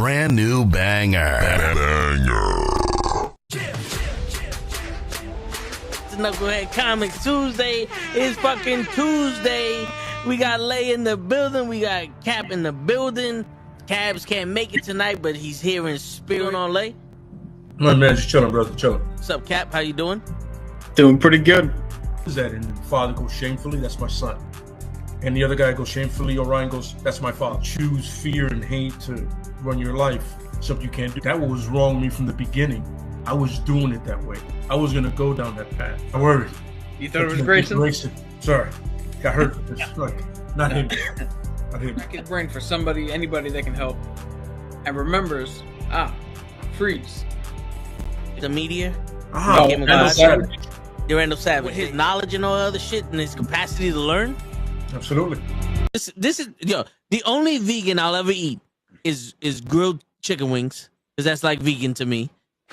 brand new banger. It's Nukkle HeDD Comics Tuesday. It's fucking Tuesday. We got Lay in the building. We got Cap in the building. Cabs can't make it tonight, but he's here in spirit on Lay. My man, just chilling, brother, chilling. What's up, Cap? How you doing? Doing pretty good. Is that and the father goes shamefully? That's my son. And the other guy goes shamefully. Orion goes, that's my father. Choose fear and hate to run your life. Something you can't do. That was wrong with me from the beginning. I was doing it that way. I was gonna go down that path. I worried. You thought it was Grayson? Sorry, got hurt. It's like not him. Not him. Crack his brain for somebody, anybody that can help, and remembers. Freeze. The media. Ah, Give him Randall God. Savage. You're Randall Savage. His knowledge and all other shit and his capacity to learn. Absolutely. This is the only vegan I'll ever eat is grilled chicken wings, because that's like vegan to me.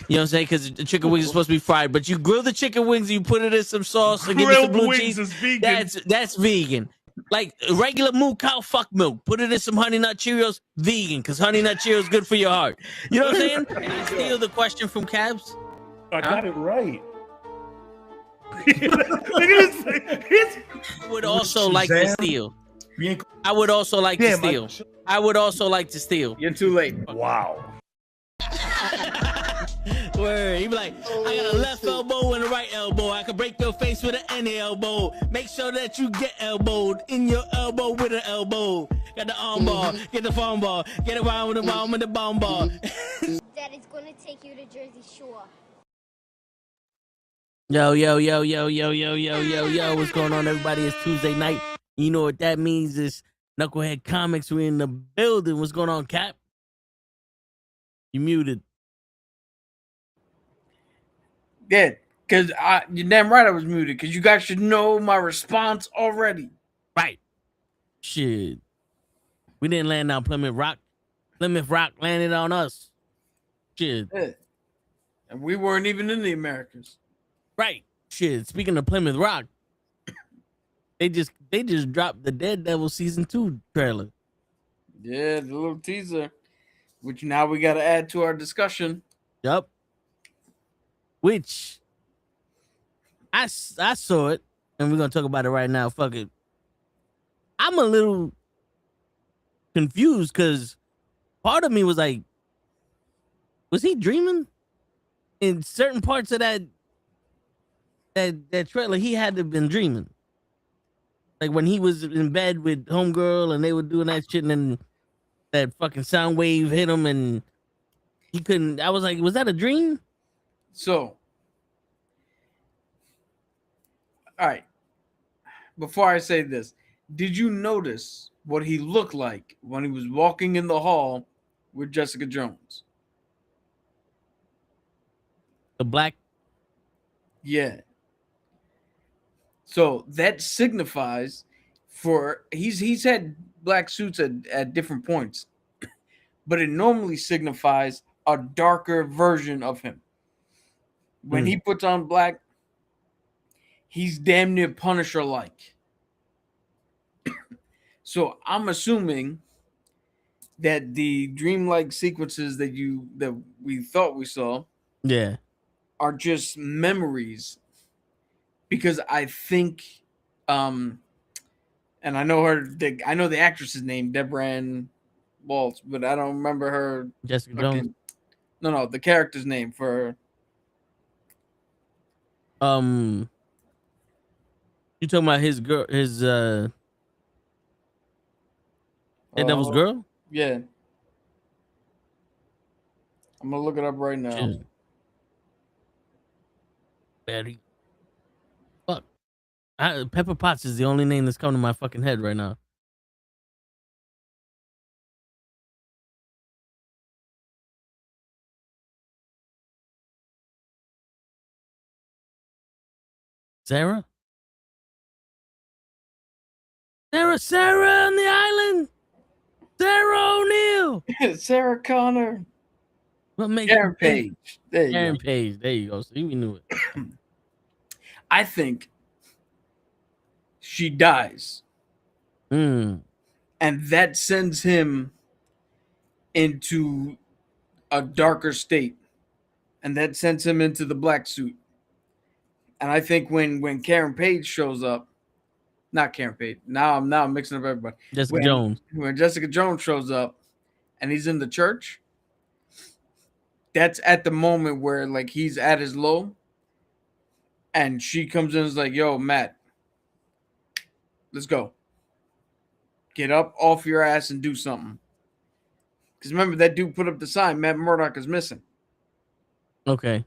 You know what I'm saying? Because the chicken wings are supposed to be fried, but you grill the chicken wings, you put it in some sauce, and give it some blue cheese. Is vegan. That's vegan. Like regular moo cow fuck milk. Put it in some Honey Nut Cheerios. Vegan, because Honey Nut Cheerios is good for your heart. You know what I'm saying? And I steal the question from Cabs. I got it right. Look at this. I would also like to steal. I would also like to steal. I would also like to steal. You're too late. Wow. Word. He be like, I got a left elbow and a right elbow. I can break your face with an any elbow. Make sure that you get elbowed in your elbow with an elbow. Got the arm ball, get the phone ball, get around with the bomb and the bomb ball. Daddy's gonna take you to Jersey Shore. Yo, what's going on, everybody? It's Tuesday night. You know what that means? It's Nukkle HeDD Comics. We're in the building. What's going on, Cap? You muted. Yeah, because you're damn right I was muted, because you guys should know my response already. Right. Shit. We didn't land on Plymouth Rock. Plymouth Rock landed on us. Shit. Yeah. And we weren't even in the Americas. Right. Shit. Speaking of Plymouth Rock, they just dropped the Daredevil season 2 trailer. Yeah, the little teaser, which now we got to add to our discussion. Yup. Which I saw it, and we're gonna talk about it right now. Fuck it. I'm a little confused because part of me was like, was he dreaming? In certain parts of that trailer, he had to have been dreaming. Like when he was in bed with Homegirl and they were doing that shit, and then that fucking sound wave hit him and he couldn't. I was like, was that a dream? So, all right. Before I say this, did you notice what he looked like when he was walking in the hall with Jessica Jones? The black. Yeah. So that signifies he's had black suits at different points, but it normally signifies a darker version of him. When he puts on black, he's damn near Punisher-like. So I'm assuming that the dreamlike sequences that we thought we saw, are just memories. Because I think, and I know I know the actress's name, Deborah Ann Waltz, but I don't remember her. Jessica Jones. No, the character's name for her. You talking about his girl, his Daredevil's girl? Yeah. I'm gonna look it up right now. Betty. Fuck. Pepper Potts is the only name that's coming to my fucking head right now. Sarah on the island. Sarah O'Neill. Sarah Connor. What makes Karen Page. Karen Page. There you go. See, we knew it. I think she dies. And that sends him into a darker state, and that sends him into the black suit. And I think when Karen Page shows up, not Karen Page. Now I'm mixing up everybody. Jessica Jones. When Jessica Jones shows up, and he's in the church, that's at the moment where like he's at his low, and she comes in and is like, "Yo, Matt, let's go. Get up off your ass and do something." Because remember that dude put up the sign, Matt Murdock is missing. Okay.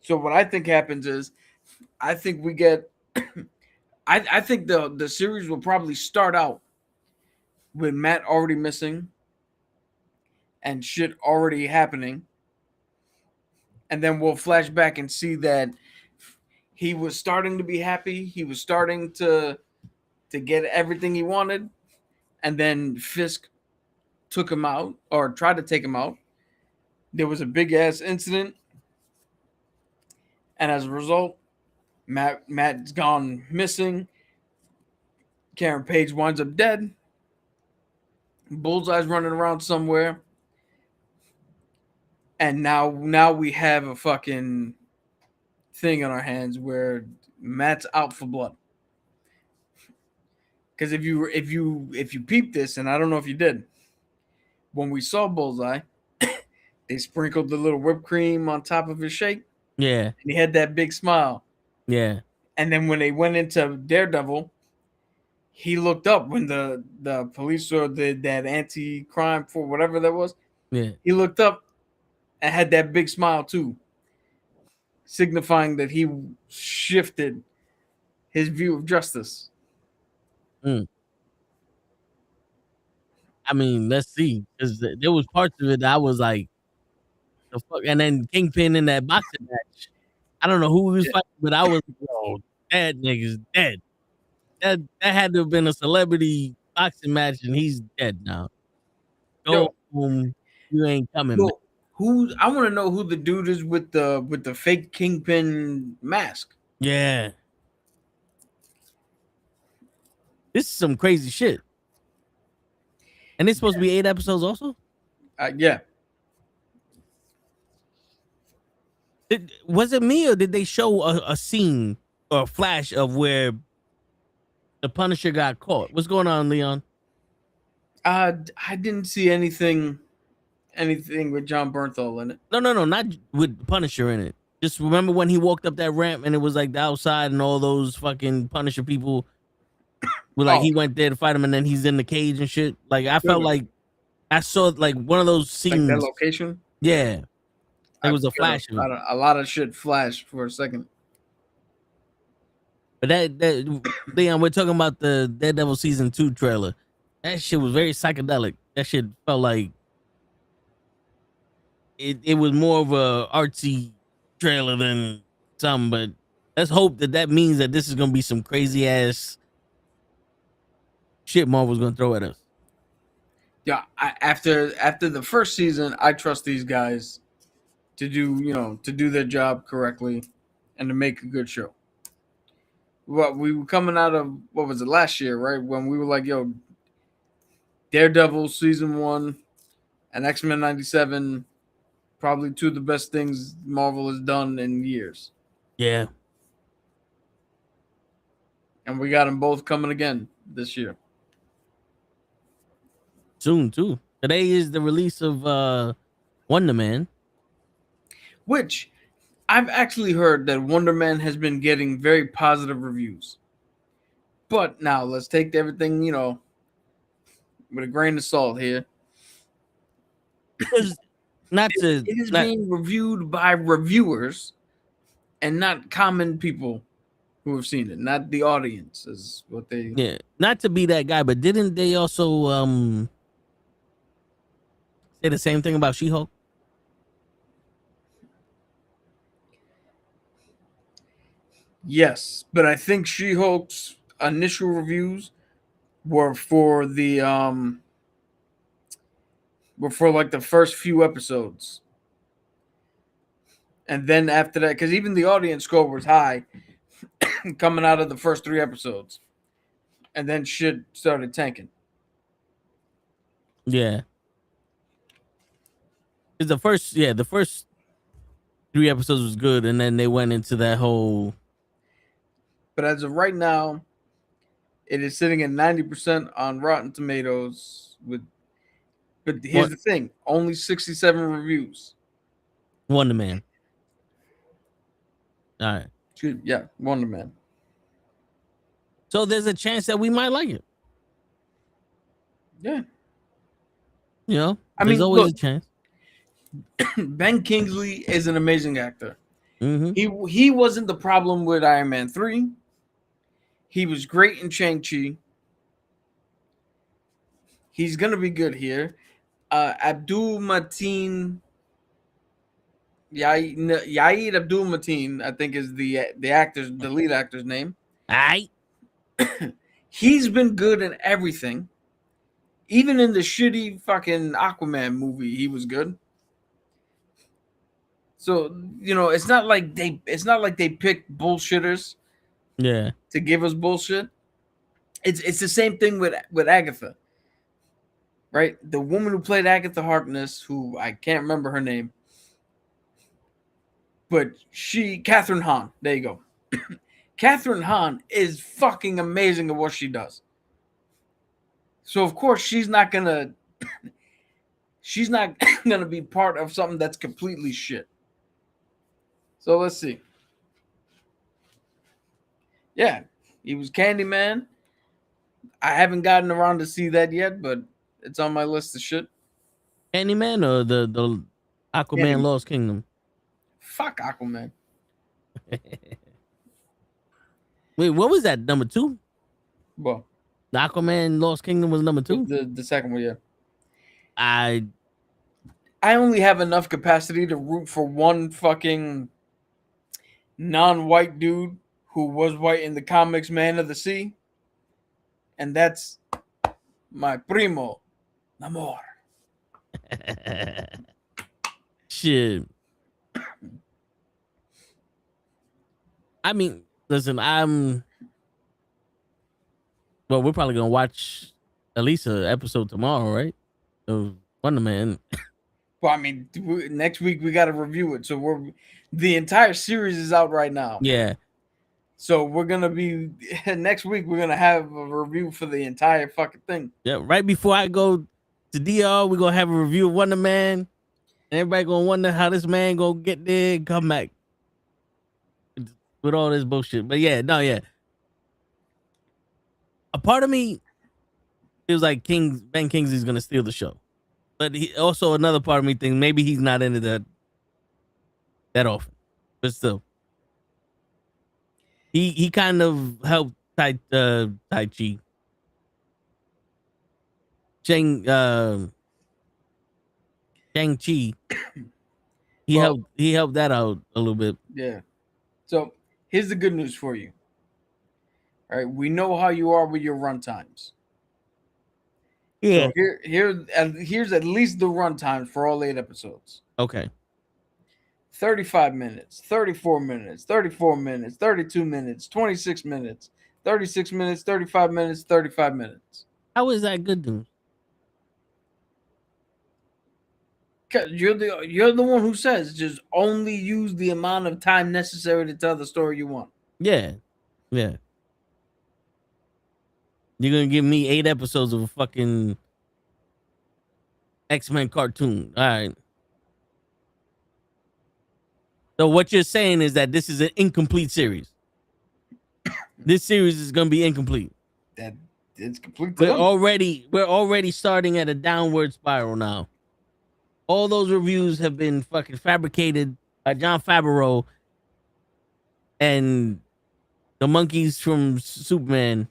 So what I think happens is, I think we get, I think the series will probably start out with Matt already missing and shit already happening. And then we'll flash back and see that he was starting to be happy. He was starting to get everything he wanted. And then Fisk took him out or tried to take him out. There was a big ass incident. And as a result, Matt's gone missing. Karen Page winds up dead. Bullseye's running around somewhere. And now we have a fucking thing on our hands where Matt's out for blood. Because if you peep this, and I don't know if you did, when we saw Bullseye, they sprinkled the little whipped cream on top of his shake. Yeah. And he had that big smile. Yeah. And then when they went into Daredevil, he looked up when the police or that anti-crime for whatever that was. Yeah. He looked up and had that big smile too, signifying that he shifted his view of justice. I mean, let's see, because there was parts of it that I was like, the fuck, and then Kingpin in that boxing match. I don't know who he was fighting, but I was like, yo, that nigga's dead. That had to have been a celebrity boxing match, and he's dead now. Go home, you ain't coming. Well, I want to know who the dude is with the fake Kingpin mask. Yeah, this is some crazy shit. And it's supposed to be 8 episodes, also. Yeah. Was it me, or did they show a scene or a flash of where the Punisher got caught? What's going on, Leon? I didn't see anything with John Bernthal in it. No, not with Punisher in it. Just remember when he walked up that ramp and it was like the outside and all those fucking Punisher people were like, he went there to fight him and then he's in the cage and shit. Like, I felt like I saw like one of those scenes. Like that location? Yeah. It was a flash. A lot of shit flashed for a second. But that Leon, we're talking about the Daredevil season 2 trailer. That shit was very psychedelic. That shit felt like it was more of a artsy trailer than something. But let's hope that means that this is gonna be some crazy ass shit Marvel's gonna throw at us. Yeah, after the first season, I trust these guys to do their job correctly and to make a good show. What we were coming out of, what was it, last year, right? When we were like, yo, Daredevil season 1 and X-Men 97, probably 2 of the best things Marvel has done in years. Yeah. And we got them both coming again this year. Soon, too. Today is the release of Wonder Man. Which I've actually heard that Wonder Man has been getting very positive reviews. But now let's take everything, with a grain of salt here. It is being reviewed by reviewers and not common people who have seen it, not the audience is what they. Yeah, not to be that guy, but didn't they also say the same thing about She-Hulk? Yes, but I think She-Hulk's initial reviews were for the like the first few episodes. And then after that, because even the audience score was high coming out of the first 3 episodes. And then shit started tanking. Yeah. Because the first 3 episodes was good, and then they went into that whole. But as of right now, it is sitting at 90% on Rotten Tomatoes. But here's the thing: only 67 reviews. Wonder Man. All right. Yeah, Wonder Man. So there's a chance that we might like it. Yeah. You know, there's always a chance. Ben Kingsley is an amazing actor. Mm-hmm. He wasn't the problem with Iron Man 3. He was great in Shang-Chi. He's going to be good here. Abdul Mateen... Yaid Abdul Mateen, I think, is the lead actor's name. Aight. He's been good in everything. Even in the shitty fucking Aquaman movie, he was good. So, you know, it's not like they picked bullshitters. Yeah. To give us bullshit. It's the same thing with Agatha. Right? The woman who played Agatha Harkness, who I can't remember her name. But Catherine Hahn, there you go. Catherine Hahn is fucking amazing at what she does. So of course she's not gonna be part of something that's completely shit. So let's see. Yeah, he was Candyman. I haven't gotten around to see that yet, but it's on my list of shit. Candyman or the Aquaman Candyman. Lost Kingdom? Fuck Aquaman. Wait, what was that? Number 2? Well, the Aquaman Lost Kingdom was number 2? The second one, yeah. I only have enough capacity to root for one fucking non-white dude who was white in the comics, Man of the Sea. And that's my primo, Namor. Shit. I mean, listen, we're probably gonna watch at least an episode tomorrow, right? Of Wonder Man. Well, I mean, next week we got to review it. So the entire series is out right now. Yeah. So we're gonna be next week. We're gonna have a review for the entire fucking thing. Yeah. Right before I go to DR, we're gonna have a review of Wonder Man, and everybody gonna wonder how this man gonna get there and come back with all this bullshit. But yeah, no. A part of me feels like Ben Kingsley's gonna steal the show, but also another part of me thinks maybe he's not into that often. But still, he kind of helped Tai Chi. Shang-Chi. He helped that out a little bit. Yeah. So here's the good news for you. All right, we know how you are with your run times. Yeah. So here's at least the run times for all 8 episodes. Okay. 35 minutes, 34 minutes, 34 minutes, 32 minutes, 26 minutes, 36 minutes, 35 minutes, 35 minutes. How is that good news? You're the one who says just only use the amount of time necessary to tell the story you want. Yeah. You're gonna give me 8 episodes of a fucking X-Men cartoon. All right. So what you're saying is that this is an incomplete series. This series is gonna be incomplete. That it's complete. We're already starting at a downward spiral now. All those reviews have been fucking fabricated by Jon Favreau and the monkeys from Superman,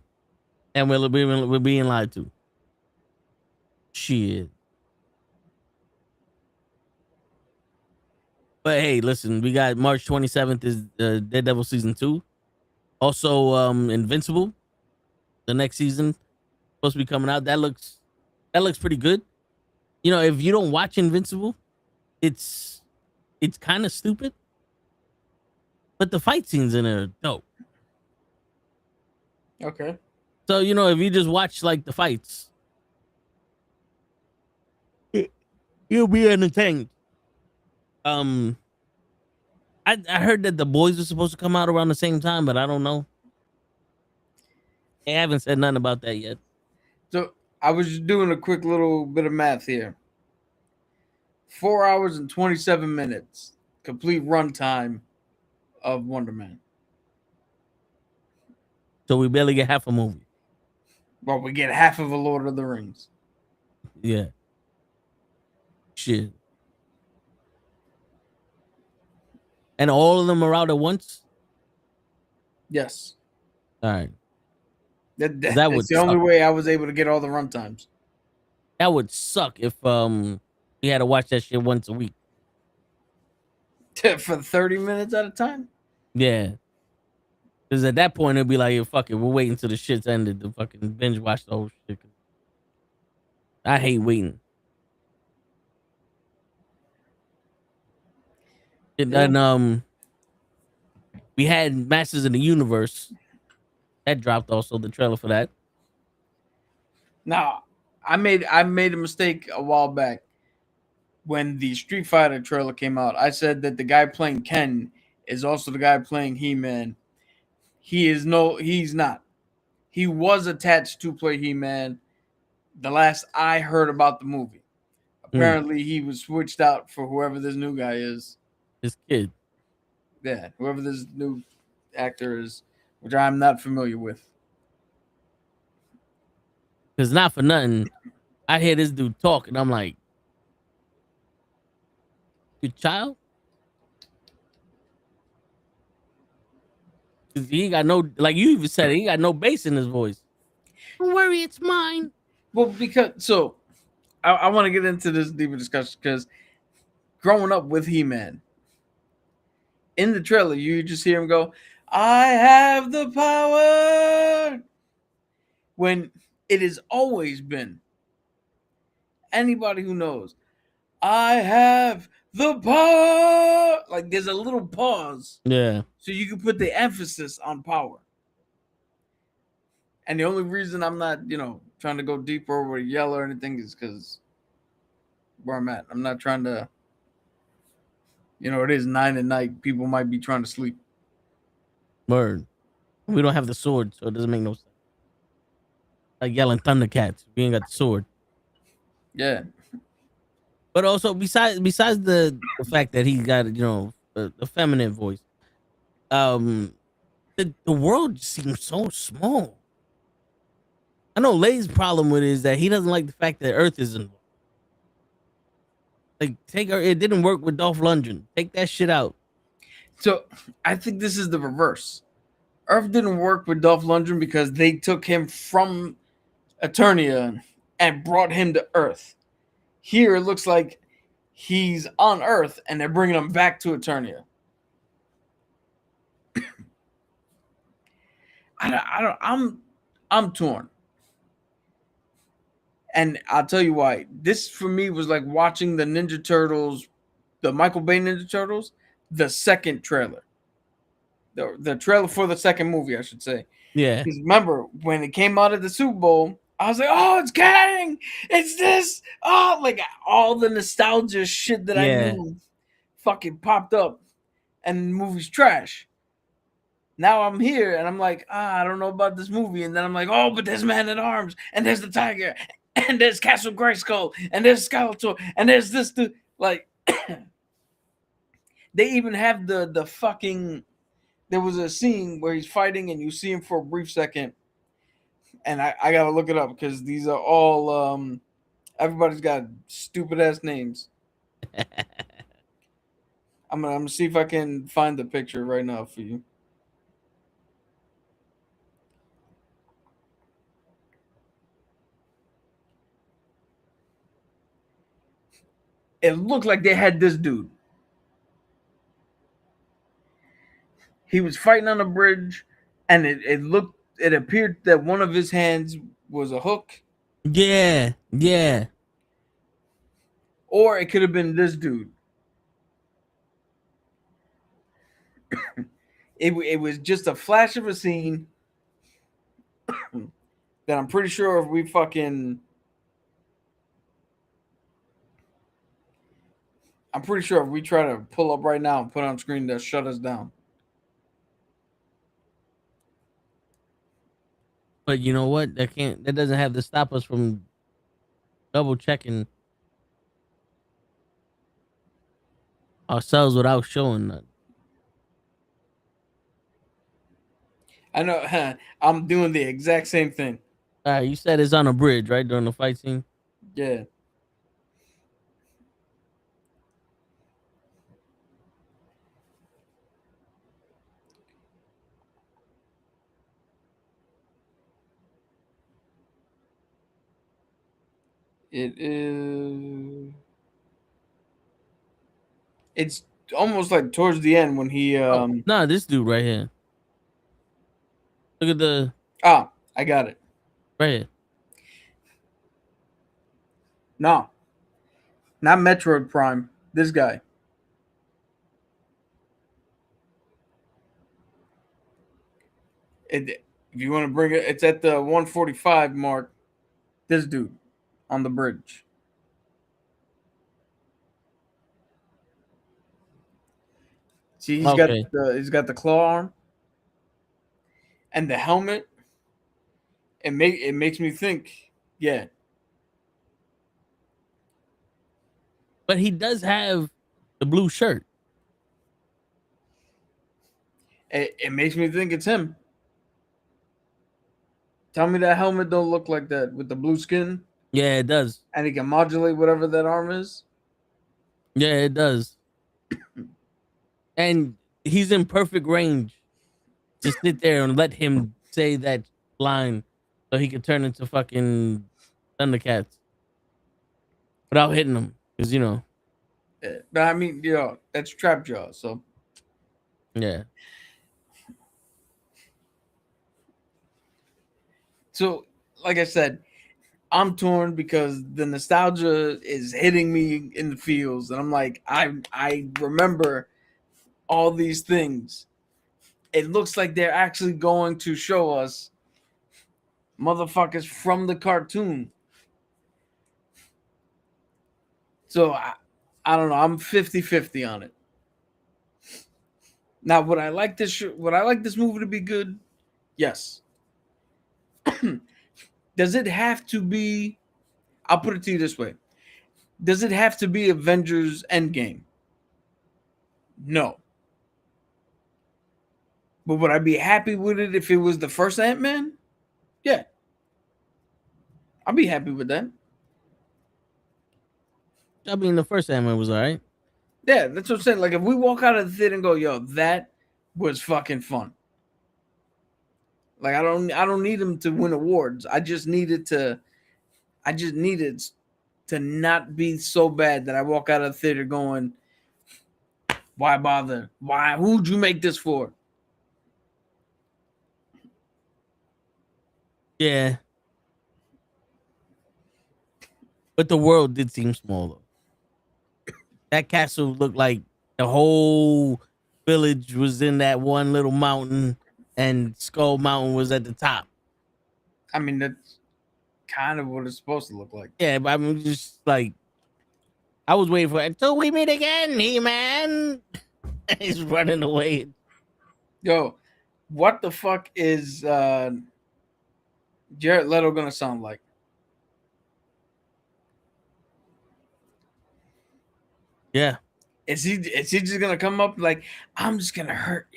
and we're being lied to. Shit. But hey, listen, we got March 27th is Daredevil season 2. Also, Invincible, the next season, supposed to be coming out. That looks pretty good. You know, if you don't watch Invincible, it's kind of stupid, but the fight scenes in it are dope. Okay. So, you know, if you just watch like the fights, you'll be entertained. I heard that the boys are supposed to come out around the same time, but I don't know. They haven't said nothing about that yet. So I was just doing a quick little bit of math here. 4 hours and 27 minutes, complete runtime of Wonder Man. So we barely get half a movie. Well, we get half of a Lord of the Rings. Yeah. Shit. And all of them are out at once? Yes. All right. That's would the only suck. way I was able to get all the runtimes. That would suck if we had to watch that shit once a week. For 30 minutes at a time? Yeah. Because at that point, it'd be like, fuck it, we'll wait until the shit's ended to fucking binge watch the whole shit. I hate waiting. And then we had Masters of the Universe. That dropped also, the trailer for that. Now, I made a mistake a while back when the Street Fighter trailer came out. I said that the guy playing Ken is also the guy playing He-Man. He's not. He was attached to play He-Man the last I heard about the movie. Apparently, he was switched out for whoever this new guy is. This kid. Yeah, whoever this new actor is, which I'm not familiar with. Because not for nothing, I hear this dude talk, and I'm like, your child? Because he got no, like you even said it, he got no bass in his voice. Don't worry, it's mine. Well, I want to get into this deeper discussion because growing up with He-Man, in the trailer, you just hear him go, I have the power. When it has always been, anybody who knows, I have the power. Like there's a little pause. Yeah. So you can put the emphasis on power. And the only reason I'm not, trying to go deeper or yell or anything is because where I'm at. I'm not trying to, it is 9 at night. People might be trying to sleep. Word. We don't have the sword, so it doesn't make no sense. Like yelling Thundercats. We ain't got the sword. Yeah. But also, besides the fact that he got, a feminine voice, the world just seems so small. I know Lay's problem with it is that he doesn't like the fact that Earth is involved. Like, it didn't work with Dolph Lundgren. Take that shit out. So I think this is the reverse. Earth didn't work with Dolph Lundgren because they took him from Eternia and brought him to Earth. Here it looks like he's on Earth and they're bringing him back to Eternia. I'm torn. And I'll tell you why. This for me was like watching the Ninja Turtles, the Michael Bay Ninja Turtles, the second trailer. The trailer for the second movie, I should say. Yeah. Because remember, when it came out of the Super Bowl, I was like, oh, it's Kang! It's this! Oh, like all the nostalgia shit that I knew fucking popped up. And the movie's trash. Now I'm here and I'm like, I don't know about this movie. And then I'm like, oh, but there's Man at Arms, and there's the Tiger, and there's Castle Grayskull, and there's Skeletor, and there's this dude. Like, they even have the fucking. There was a scene where he's fighting, and you see him for a brief second. And I gotta look it up because these are all everybody's got stupid ass names. I'm gonna see if I can find the picture right now for you. It looked like they had this dude. He was fighting on a bridge, and it appeared that one of his hands was a hook. Yeah. Or it could have been this dude. It was just a flash of a scene that I'm pretty sure if I'm pretty sure if we try to pull up right now and put on screen, they'll shut us down. But you know what? That doesn't have to stop us from double checking ourselves without showing nothing. I know. I'm doing the exact same thing. All right, you said it's on a bridge, right, during the fight scene? Yeah. It is. It's almost like towards the end when he. Nah, this dude right here. Look at the. Ah, I got it. Right here. No. Not Metroid Prime. This guy. If you want to bring it, it's at the 145 mark. This dude on the bridge. See, he's got the claw arm and the helmet. It makes me think, yeah. But he does have the blue shirt. It makes me think it's him. Tell me that helmet don't look like that with the blue skin. Yeah, it does. And he can modulate whatever that arm is. Yeah, it does. And he's in perfect range to sit there and let him say that line so he could turn into fucking Thundercats without hitting him. Because, you know. Yeah, but I mean, that's Trapjaw, so. Yeah. So, like I said, I'm torn because the nostalgia is hitting me in the feels, and I'm like, I remember all these things. It looks like they're actually going to show us motherfuckers from the cartoon. So I don't know. I'm 50-50 on it. Now, would I like this movie to be good? Yes. Does it have to be? I'll put it to you this way. Does it have to be Avengers Endgame? No. But would I be happy with it if it was the first Ant-Man? Yeah. I'll be happy with that. I mean, the first Ant-Man was all right. Yeah, that's what I'm saying. Like, if we walk out of the theater and go, yo, that was fucking fun. Like, I don't need him to win awards. I just needed to not be so bad that I walk out of the theater going, why bother? Who'd you make this for? Yeah. But the world did seem small, though. That castle looked like the whole village was in that one little mountain, and Skull Mountain was at the top. I mean, that's kind of what it's supposed to look like. Yeah, but I'm just like, I was waiting for it until we meet again, He-Man. He's running away. Yo, what the fuck is Jared Leto gonna sound like? Yeah. Is he just gonna come up like, I'm just gonna hurt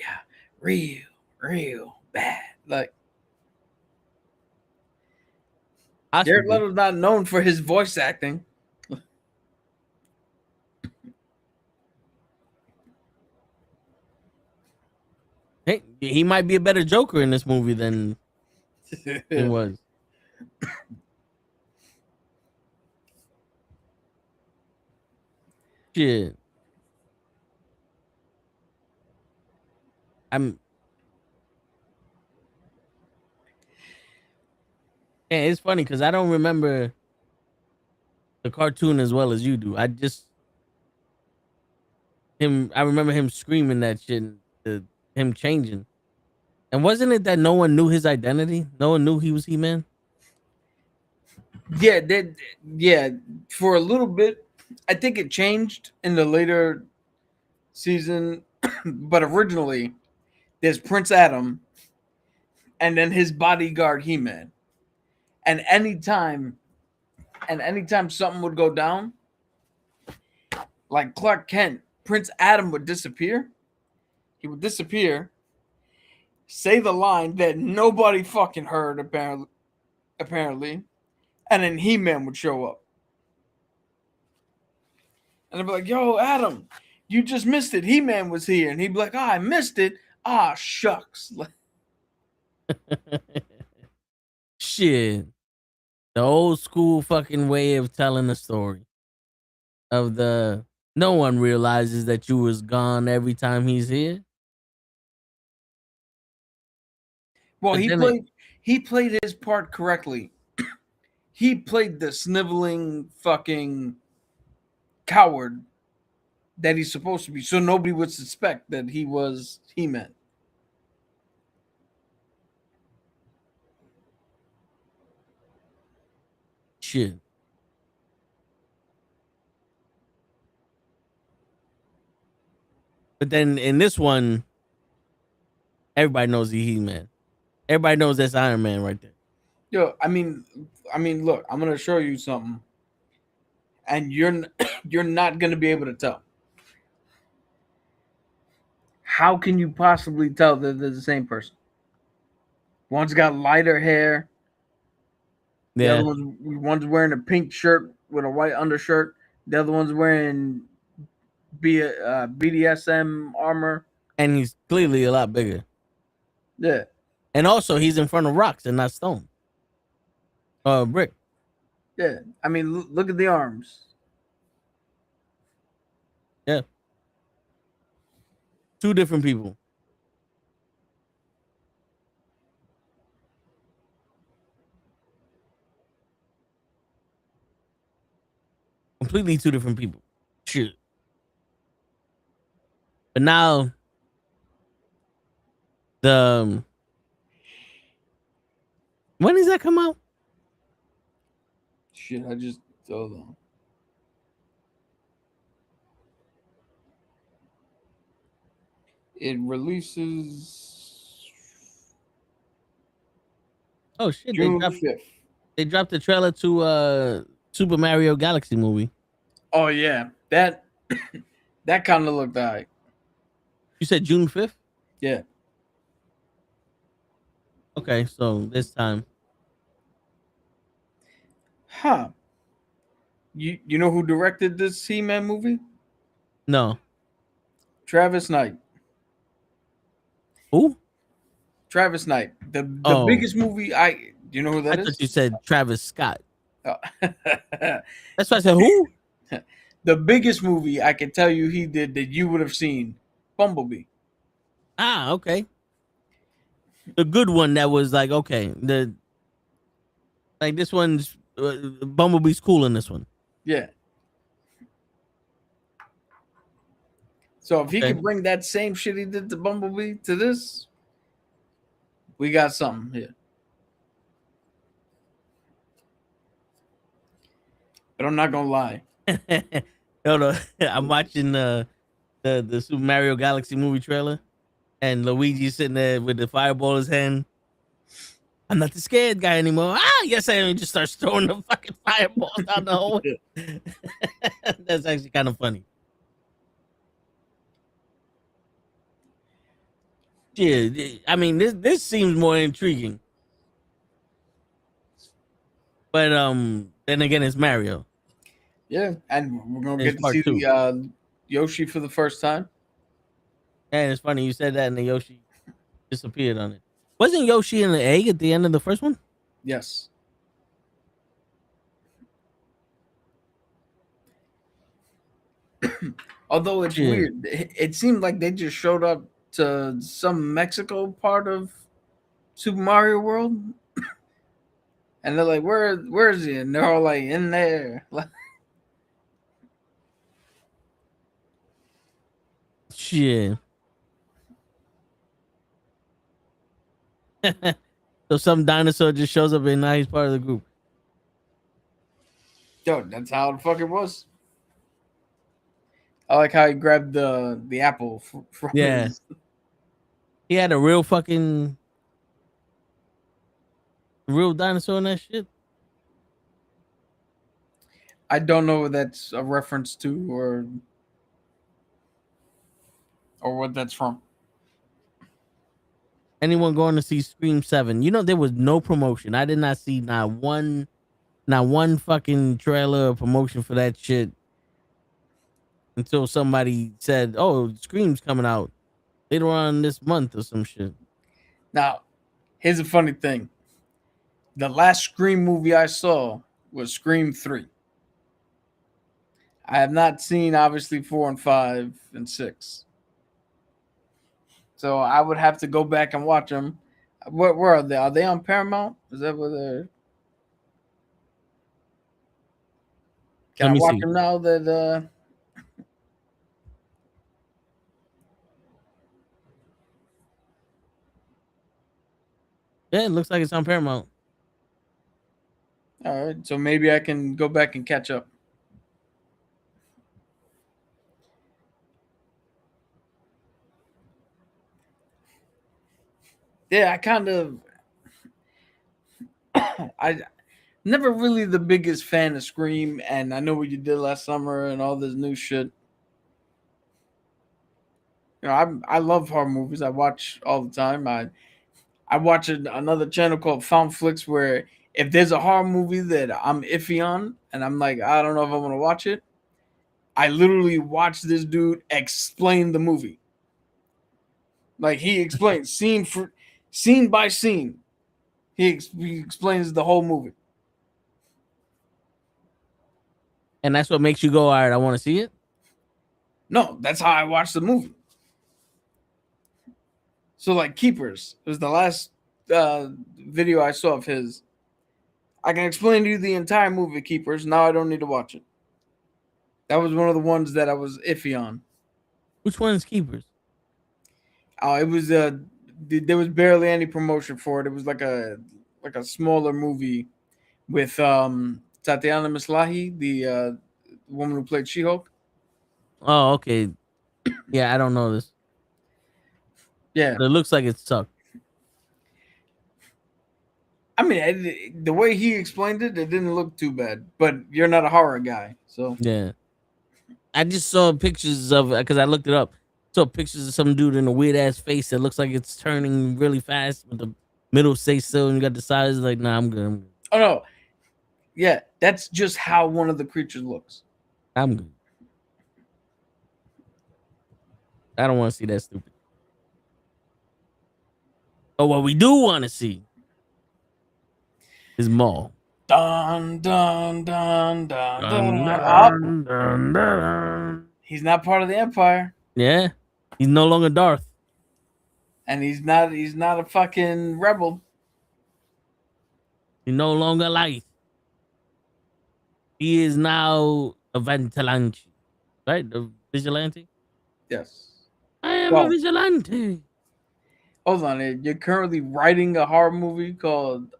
you real bad? Like, Jared Leto's not known for his voice acting. Hey, he might be a better Joker in this movie than it was. Shit. Yeah, it's funny because I don't remember the cartoon as well as you do. I remember him screaming that shit and him changing. And wasn't it that no one knew his identity? No one knew he was He-Man? Yeah, for a little bit. I think it changed in the later season, but originally there's Prince Adam and then his bodyguard He-Man. And anytime something would go down, like Clark Kent, Prince Adam would disappear. He would disappear, say the line that nobody fucking heard, apparently, and then He-Man would show up. And I'd be like, yo, Adam, you just missed it. He-Man was here. And he'd be like, I missed it. Ah, shucks. Shit. The old school fucking way of telling a story. Of the no one realizes that you was gone every time he's here. Well, he played his part correctly. He played the sniveling fucking coward that he's supposed to be, so nobody would suspect that he was He-Man. Shit. But then in this one, everybody knows he's He-Man. Everybody knows that's Iron Man right there. Yo, I mean, look, I'm gonna show you something, and you're not gonna be able to tell. How can you possibly tell that they're the same person? One's got lighter hair. The other one's wearing a pink shirt with a white undershirt. The other one's wearing BDSM armor. And he's clearly a lot bigger. Yeah. And also, he's in front of rocks and not stone. Brick. Yeah. I mean, look at the arms. Yeah. Two different people. Completely two different people. Shit. But now, when does that come out? Shit, I just hold on. It releases. Oh shit! June 5th. They dropped the trailer to Super Mario Galaxy movie. Oh yeah, that kind of looked alright. You said June 5th? Yeah. Okay, so this time. Huh. You know who directed this He-Man movie? No. Travis Knight. Who? Travis Knight. The biggest movie you know who that is? I thought you said Travis Scott. Oh. That's why I said who? The biggest movie I can tell you he did that you would have seen, Bumblebee. Ah, okay. The good one that was like, okay, this one's Bumblebee's cool in this one. Yeah. So if he could bring that same shit he did to Bumblebee to this, we got something here. But I'm not gonna lie. No, I'm watching the Super Mario Galaxy movie trailer, and Luigi's sitting there with the fireball in his hand. I'm not the scared guy anymore. Yes, I am. He just starts throwing the fucking fireballs down the hallway. That's actually kind of funny. Yeah, I mean, this seems more intriguing. But then again, it's Mario. Yeah, and we're gonna get to see the Yoshi for the first time. And it's funny you said that, and the Yoshi disappeared on it. Wasn't Yoshi in the egg at the end of the first one? Yes. Although it's weird, it seemed like they just showed up to some Mexico part of Super Mario World, and they're like, "Where is he?" And they're all like, "In there." Shit. So some dinosaur just shows up and now he's part of the group. Yo, that's how the fuck it was. I like how he grabbed the apple from his. He had a real dinosaur in that shit. I don't know what that's a reference to or what that's from. Anyone going to see Scream 7? You know, there was no promotion. I did not see not one fucking trailer or promotion for that shit until somebody said, "Oh, Scream's coming out later on this month" or some shit. Now, here's a funny thing. The last Scream movie I saw was Scream 3. I have not seen, obviously, 4 and 5 and 6. So I would have to go back and watch them. Where are they? Are they on Paramount? Is that where they're... Can I watch them now that... Yeah, it looks like it's on Paramount. All right, so maybe I can go back and catch up. Yeah, I never really the biggest fan of Scream, and I know what you did last summer and all this new shit. You know, I love horror movies. I watch all the time. I watch another channel called Found Flicks where if there's a horror movie that I'm iffy on and I'm like, I don't know if I want to watch it, I literally watch this dude explain the movie. Like he explains scene by scene. He explains the whole movie. And that's what makes you go, all right, I want to see it? No, that's how I watched the movie. So like Keepers was the last video I saw of his. I can explain to you the entire movie Keepers. Now I don't need to watch it. That was one of the ones that I was iffy on. Which one is Keepers? Oh, it was there was barely any promotion for it. It was like a smaller movie with Tatiana Maslahi, the woman who played She-Hulk. Oh, okay. Yeah, I don't know this. Yeah, but it looks like it sucked. I mean, the way he explained it, it didn't look too bad. But you're not a horror guy, so yeah. I just saw pictures of because I looked it up. Saw pictures of some dude in a weird ass face that looks like it's turning really fast, with the middle say so, and you got the sides like, nah, I'm good. Oh no, yeah, that's just how one of the creatures looks. I'm good. I don't want to see that stupid. Oh, what we do want to see is Maul. Dun dun dun dun dun dun dun. He's not part of the Empire. Yeah, he's no longer Darth, and he's not a fucking rebel. He's no longer light. He is now a vigilante, right? A vigilante. Yes, I am a vigilante. Hold on, you're currently writing a horror movie called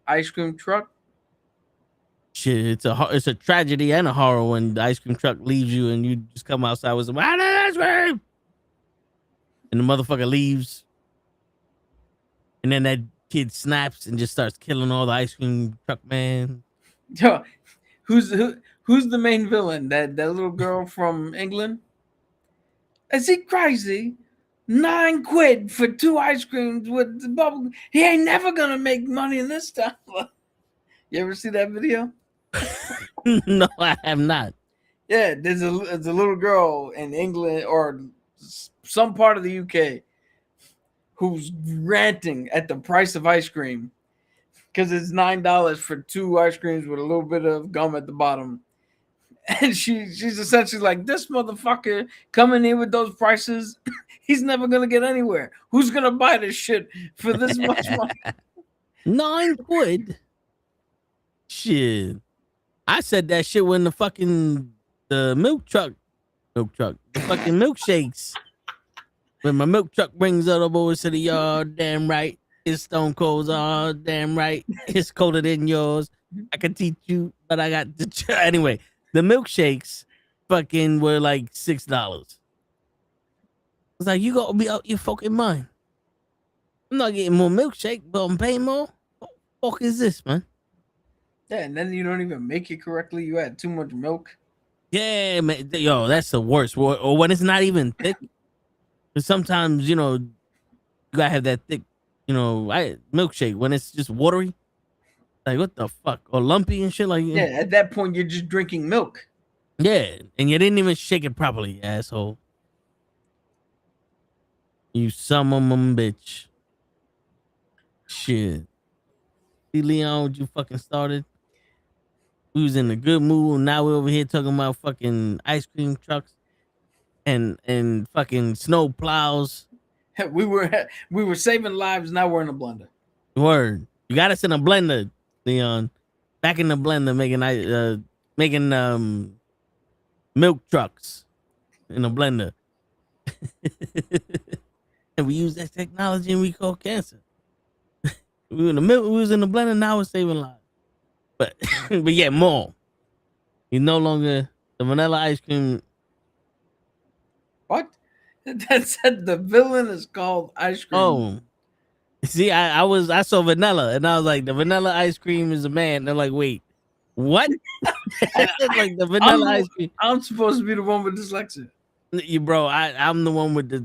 Ice Cream Truck. Shit, it's a tragedy and a horror when the ice cream truck leaves you and you just come outside with some ice cream, and the motherfucker leaves, and then that kid snaps and just starts killing all the ice cream truck man. Yo, who's the main villain? That little girl from England? Is he crazy? £9 for 2 ice creams with the bubble. He ain't never gonna make money in this town. You ever see that video? No, I have not. Yeah, there's a little girl in England or some part of the UK who's ranting at the price of ice cream because it's $9 for 2 ice creams with a little bit of gum at the bottom. And she's essentially like, this motherfucker coming in with those prices, he's never gonna get anywhere. Who's gonna buy this shit for this much money? £9. Shit. I said that shit when the fucking milk truck, the fucking milkshakes. When my milk truck brings other boys to the yard, damn right. It's Stone Cold's all damn right. It's colder than yours. I can teach you, but I got the anyway. The milkshakes fucking were like $6. It's like, you gonna be out your fucking mind. I'm not getting more milkshake, but I'm paying more. What the fuck is this, man? Yeah, and then you don't even make it correctly. You add too much milk. Yeah, man. Yo, that's the worst. Or when it's not even thick. Because sometimes, you gotta have that thick, milkshake. When it's just watery. Like, what the fuck? Or lumpy and shit like that. Yeah, at that point, you're just drinking milk. Yeah, and you didn't even shake it properly, you asshole. You some of them bitch. Shit. See, Leon, what you fucking started? We was in a good mood. Now we're over here talking about fucking ice cream trucks and fucking snow plows. We were saving lives. Now we're in a blender. Word. You got us in a blender, Leon. Back in the blender making milk trucks in a blender. And we use that technology and we call cancer. We was in the blender, now we're saving lives. But yeah, Maul. He's no longer the vanilla ice cream. What? That said the villain is called ice cream. Oh. See, I saw vanilla and I was like, the vanilla ice cream is a man. They're like, wait, what? Like the vanilla ice cream. I'm supposed to be the one with dyslexia. Bro, I'm the one with the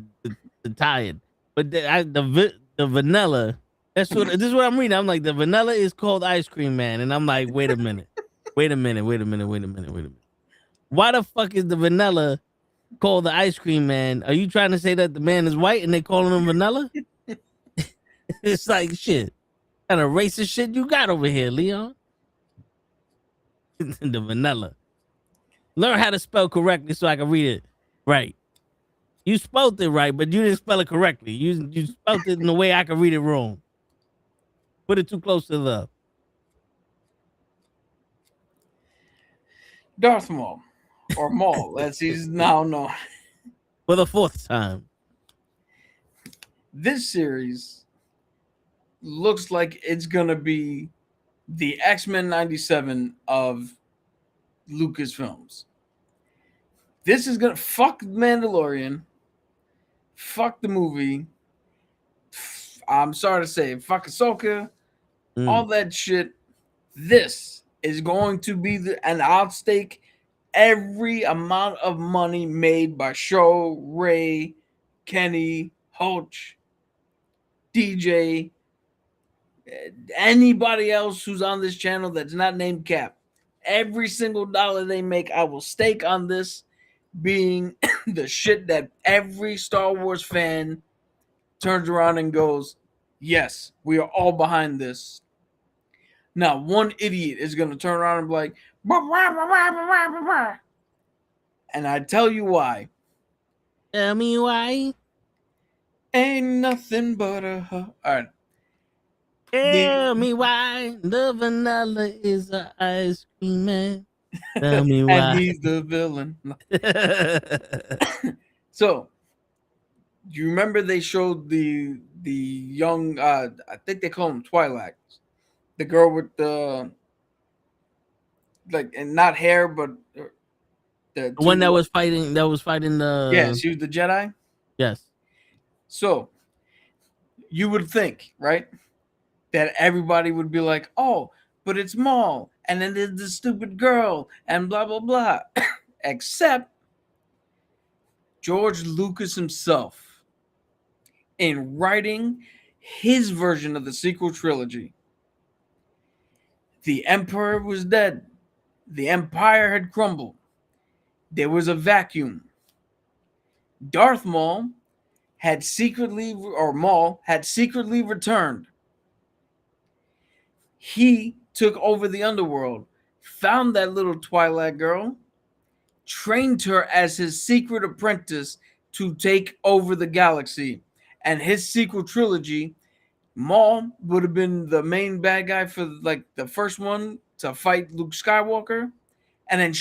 tired. But the vanilla, this is what I'm reading. I'm like, the vanilla is called ice cream man. And I'm like, wait a minute. Wait a minute. Why the fuck is the vanilla called the ice cream man? Are you trying to say that the man is white and they calling him vanilla? It's like, shit. What kind of racist shit you got over here, Leon? The vanilla. Learn how to spell correctly so I can read it right. You spelled it right, but you didn't spell it correctly. You spelled it in the way I can read it wrong. Put it too close to the Darth Maul, or Maul, as he's now known. For the fourth time. This series looks like it's gonna be the X-Men 97 of Lucasfilms. This is gonna fuck Mandalorian, fuck the movie. I'm sorry to say, fuck Ahsoka, all that shit. This is going to be and I'll stake every amount of money made by Show, Ray, Kenny, Hoach, DJ, anybody else who's on this channel that's not named Cap. Every single dollar they make, I will stake on this being the shit that every Star Wars fan turns around and goes, yes, we are all behind this. Now, one idiot is going to turn around and be like, bah, bah, bah, bah, bah, bah, bah. And I tell you why. Tell me why. Ain't nothing but a... All right. Tell me why the vanilla is an ice cream man. Tell me why. And he's the villain. So, do you remember they showed the young, I think they call him Twilight. The girl with the, like, and not hair, but the one that was fighting the... Yeah, she was the Jedi? Yes. So, you would think, right, that everybody would be like, oh, but it's Maul, and then there's the stupid girl, and blah, blah, blah. Except George Lucas himself, in writing his version of the sequel trilogy, the Emperor was dead. The Empire had crumbled. There was a vacuum. Darth Maul had secretly returned. He took over the underworld, found that little Twilight girl, trained her as his secret apprentice to take over the galaxy. And his sequel trilogy, Maul would have been the main bad guy for like the first one to fight Luke Skywalker. And then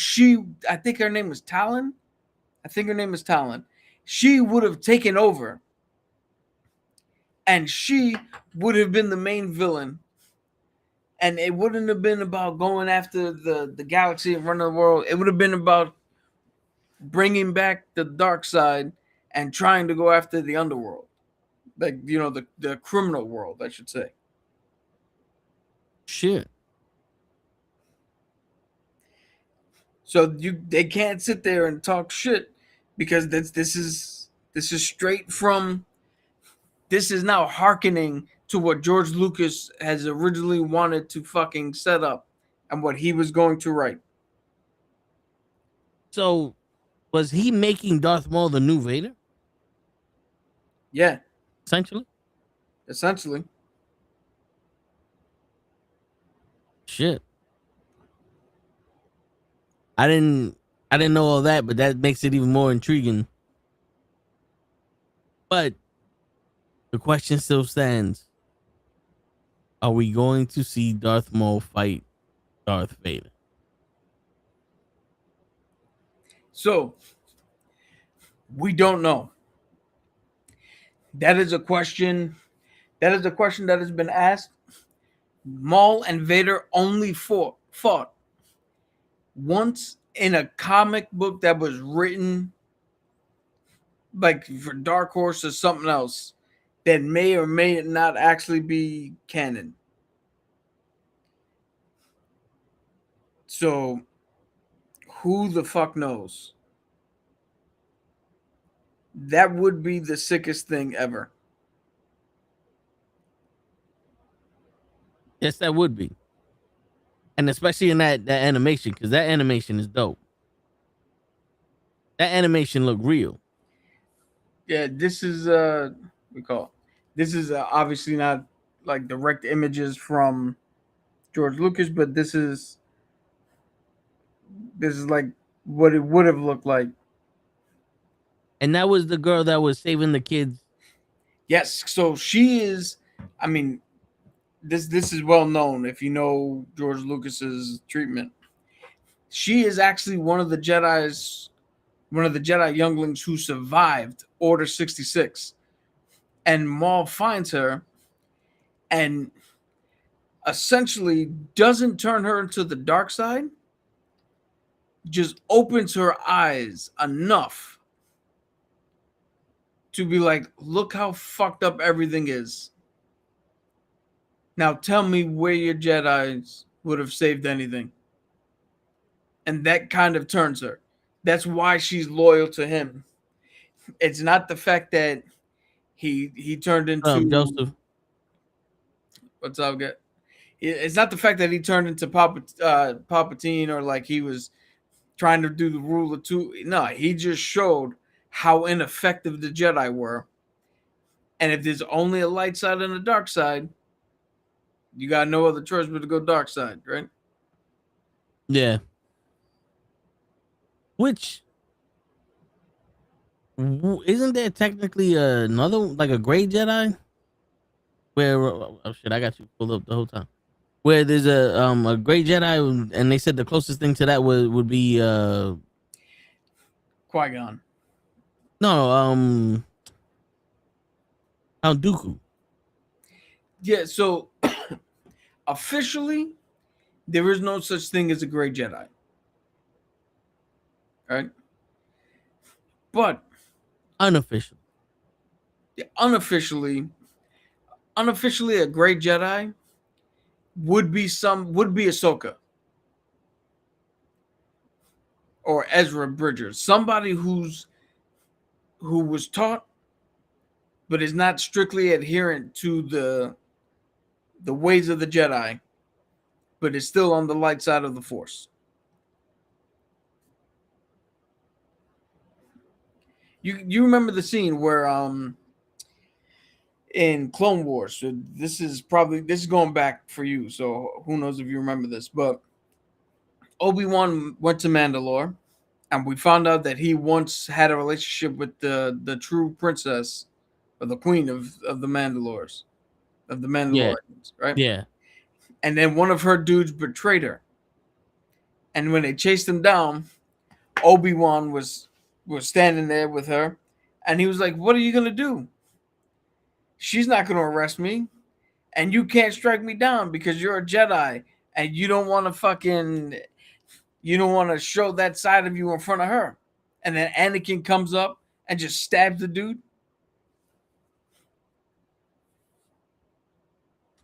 I think her name was Talon. She would have taken over. And she would have been the main villain. And it wouldn't have been about going after the galaxy and running the world. It would have been about bringing back the dark side and trying to go after the underworld, like, you know, the criminal world, I should say. Shit. So they can't sit there and talk shit, because this is straight from, this is now hearkening to what George Lucas has originally wanted to fucking set up and what he was going to write. So, was he making Darth Maul the new Vader? Yeah. Essentially. Shit. I didn't know all that, but that makes it even more intriguing. But the question still stands. Are we going to see Darth Maul fight Darth Vader? So, we don't know. That is a question that has been asked. Maul and Vader only fought once in a comic book that was written like for Dark Horse or something else that may or may not actually be canon. So, who the fuck knows? That would be the sickest thing ever. Yes, that would be. And especially in that animation, because that animation is dope. That animation looked real. Yeah, this is this is obviously not like direct images from George Lucas, but this is like what it would have looked like. And that was the girl that was saving the kids. Yes, so she is, I mean, this is well known if you know George Lucas's treatment. She is actually one of the Jedi younglings who survived Order 66. And Maul finds her and essentially doesn't turn her into the dark side, just opens her eyes enough to be like, look how fucked up everything is. Now tell me where your Jedis would have saved anything. And that kind of turns her. That's why she's loyal to him. It's not the fact that he turned into Joseph. What's up, guy? It's not the fact that he turned into Palpatine, or like he was trying to do the rule of two. No, he just showed how ineffective the Jedi were. And if there's only a light side and a dark side, you got no other choice but to go dark side, right? Yeah. Which isn't there technically another, like a gray Jedi? Where oh shit, I got you pulled up the whole time. Where there's a gray Jedi, and they said the closest thing to that would be Qui-Gon. No, Dooku. Yeah, so officially, there is no such thing as a gray Jedi. Right? But unofficially, a gray Jedi would be Ahsoka or Ezra Bridgers, somebody who was taught but is not strictly adherent to the ways of the Jedi, but is still on the light side of the Force. You remember the scene where in Clone Wars, so this is going back for you, so who knows if you remember this, but Obi-Wan went to Mandalore, and we found out that he once had a relationship with the true princess, or the queen of the Mandalorians, right? Yeah. And then one of her dudes betrayed her. And when they chased him down, Obi-Wan was standing there with her, and he was like, "What are you gonna do? She's not gonna arrest me, and you can't strike me down because you're a Jedi, and you don't want to show that side of you in front of her." and then Anakin comes up and just stabs the dude.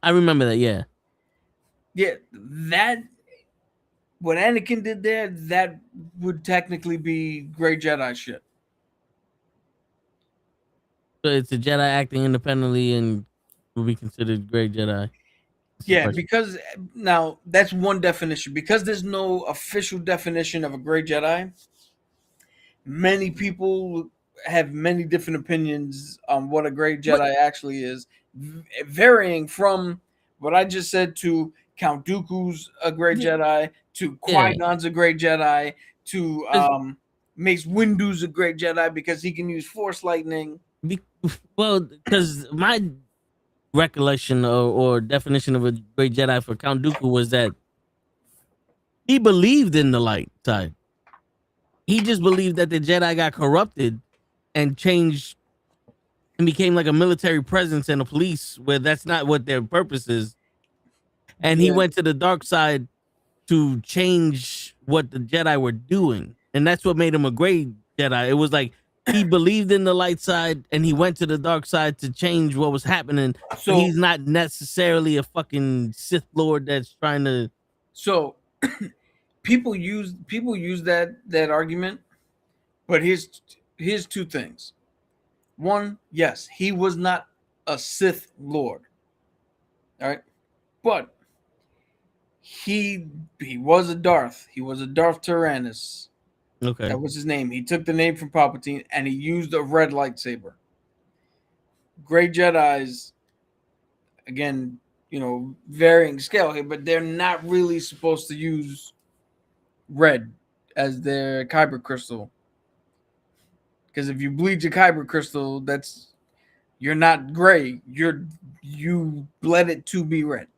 I remember that, yeah. Yeah, that what Anakin did there, that would technically be Grey Jedi shit. So it's a Jedi acting independently and will be considered Grey Jedi. Yeah, because now that's one definition. Because there's no official definition of a Grey Jedi, many people have many different opinions on what a Grey Jedi actually is, varying from what I just said to Count Dooku's a Grey Jedi, to Qui-Gon's a Grey Jedi, to Mace Windu's a Grey Jedi because he can use Force lightning. Well, because my recollection or definition of a Grey Jedi for Count Dooku was that he believed in the light side. He just believed that the Jedi got corrupted and changed and became like a military presence and a police, where that's not what their purpose is. And he went to the dark side to change what the Jedi were doing. And that's what made him a Grey Jedi. It was like he believed in the light side and he went to the dark side to change what was happening. So he's not necessarily a fucking Sith Lord that's trying to. So people use that argument, but here's two things. One, yes, he was not a Sith Lord. All right, but he was a Darth. He was a Darth Tyrannus. Okay, that was his name. He took the name from Palpatine and he used a red lightsaber. Grey Jedis, again, varying scale here, but they're not really supposed to use red as their kyber crystal. Because if you bleed your kyber crystal, you're not gray. You bled it to be red.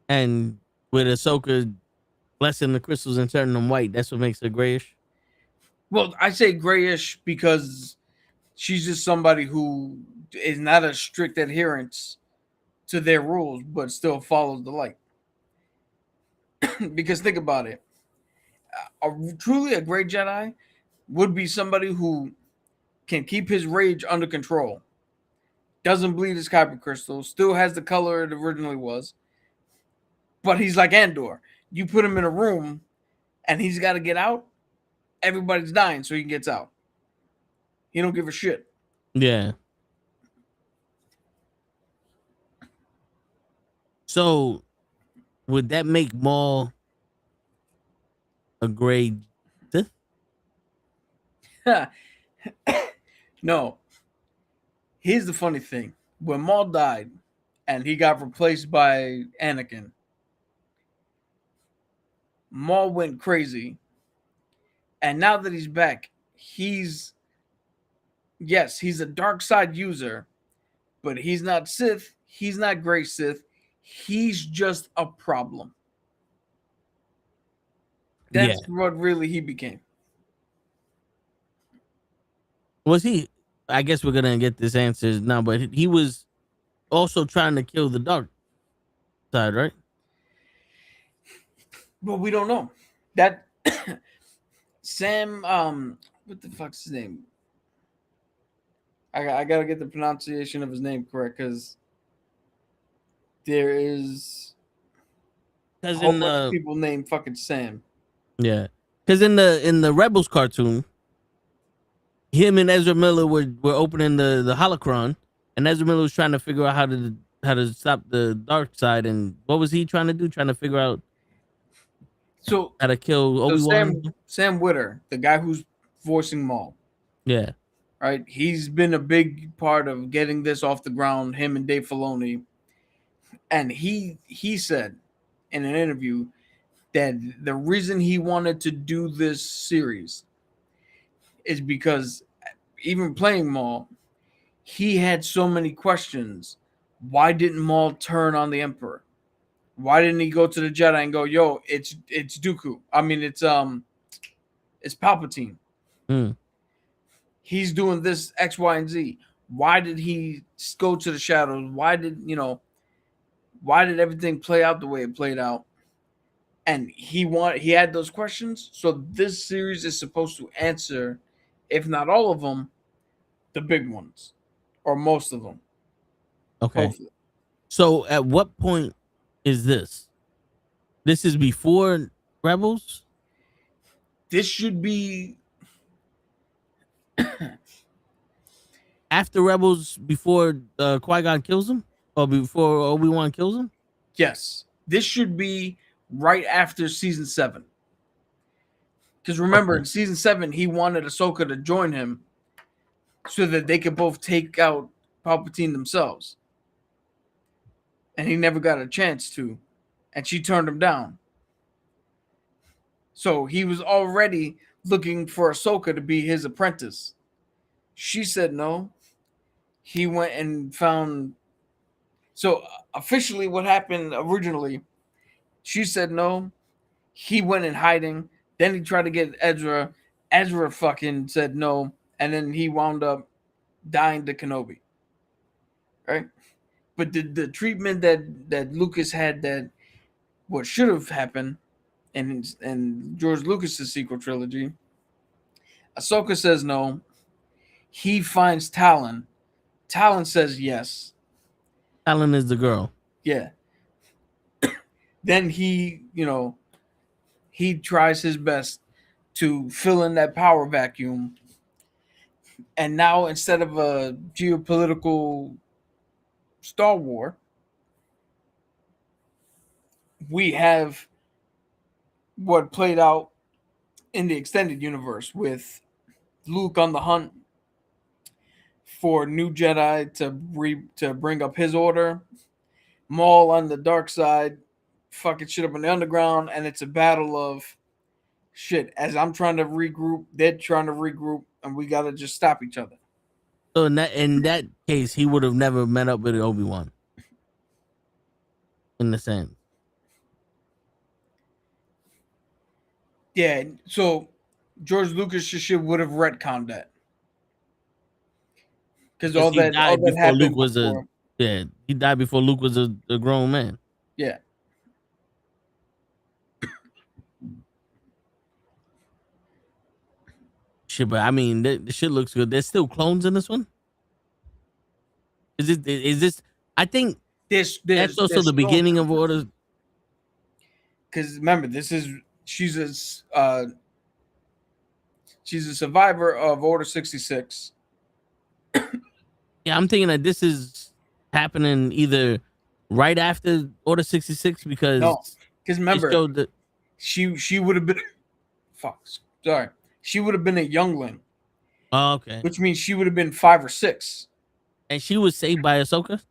And with Ahsoka blessing the crystals and turning them white, that's what makes her grayish. Well, I say grayish because she's just somebody who is not a strict adherence to their rules, but still follows the light. Because think about it. Truly a Grey Jedi would be somebody who can keep his rage under control, doesn't bleed his kyber crystal, still has the color it originally was, but he's like Andor. You put him in a room and he's got to get out, everybody's dying so he gets out. He don't give a shit. Yeah. So would that make Maul a Grey Sith? No. Here's the funny thing. When Maul died and he got replaced by Anakin, Maul went crazy. And now that he's back, he's a dark side user, but he's not Sith. He's not Grey Sith. He's just a problem. That's what really he became. Was he? I guess we're gonna get this answer now, but he was also trying to kill the dark side, right? Well, we don't know. That Sam, what the fuck's his name? I gotta get the pronunciation of his name correct because there is a whole bunch of people named fucking Sam. Yeah, because in the Rebels cartoon, him and Ezra Miller were opening the holocron, and Ezra Miller was trying to figure out how to stop the dark side. And what was he trying to do? Trying to figure out how to kill Obi-Wan. Sam Witwer, the guy who's voicing Maul. Yeah. Right. He's been a big part of getting this off the ground, him and Dave Filoni. And he said in an interview that the reason he wanted to do this series is because even playing Maul, he had so many questions. Why didn't Maul turn on the Emperor? Why didn't he go to the Jedi and go, yo, it's Dooku? I mean, it's Palpatine. He's doing this X, Y, and Z. Why did he go to the shadows? Why did everything play out the way it played out? and he had those questions. So this series is supposed to answer, if not all of them, the big ones, or most of them. Okay. Hopefully. So at what point is this? This is before Rebels? This should be after Rebels, before Qui-Gon kills him, or before Obi-Wan kills him? Yes. This should be right after season 7. Because remember, in season 7, he wanted Ahsoka to join him so that they could both take out Palpatine themselves. And he never got a chance to. And she turned him down. So he was already looking for Ahsoka to be his apprentice. She said no. He went and found... So officially what happened originally, she said no. He went in hiding. Then he tried to get Ezra. Ezra fucking said no. And then he wound up dying to Kenobi. Right? But the treatment that Lucas had, that what should have happened in George Lucas's sequel trilogy, Ahsoka says no. He finds Talon. Talon says yes. Talon is the girl. Yeah. Then he tries his best to fill in that power vacuum. And now, instead of a geopolitical Star War, we have what played out in the extended universe with Luke on the hunt for new Jedi to bring up his order, Maul on the dark side, fucking shit up in the underground, and it's a battle of shit. As I'm trying to regroup, they're trying to regroup, and we gotta just stop each other. So in that case, he would have never met up with Obi-Wan. In the sense. Yeah, so George Lucas should would have retconned that. Because all that happened Luke was before. He died before Luke was a grown man. Yeah. Shit, but I mean, the shit looks good. There's still clones in this one. Is this? I think that's also the beginning of Order. Because remember, she's a survivor of Order 66. Yeah, I'm thinking that this is happening either right after Order 66 because remember she would have been she would have been a youngling. Oh, okay. Which means she would have been 5 or 6. And she was saved by Ahsoka?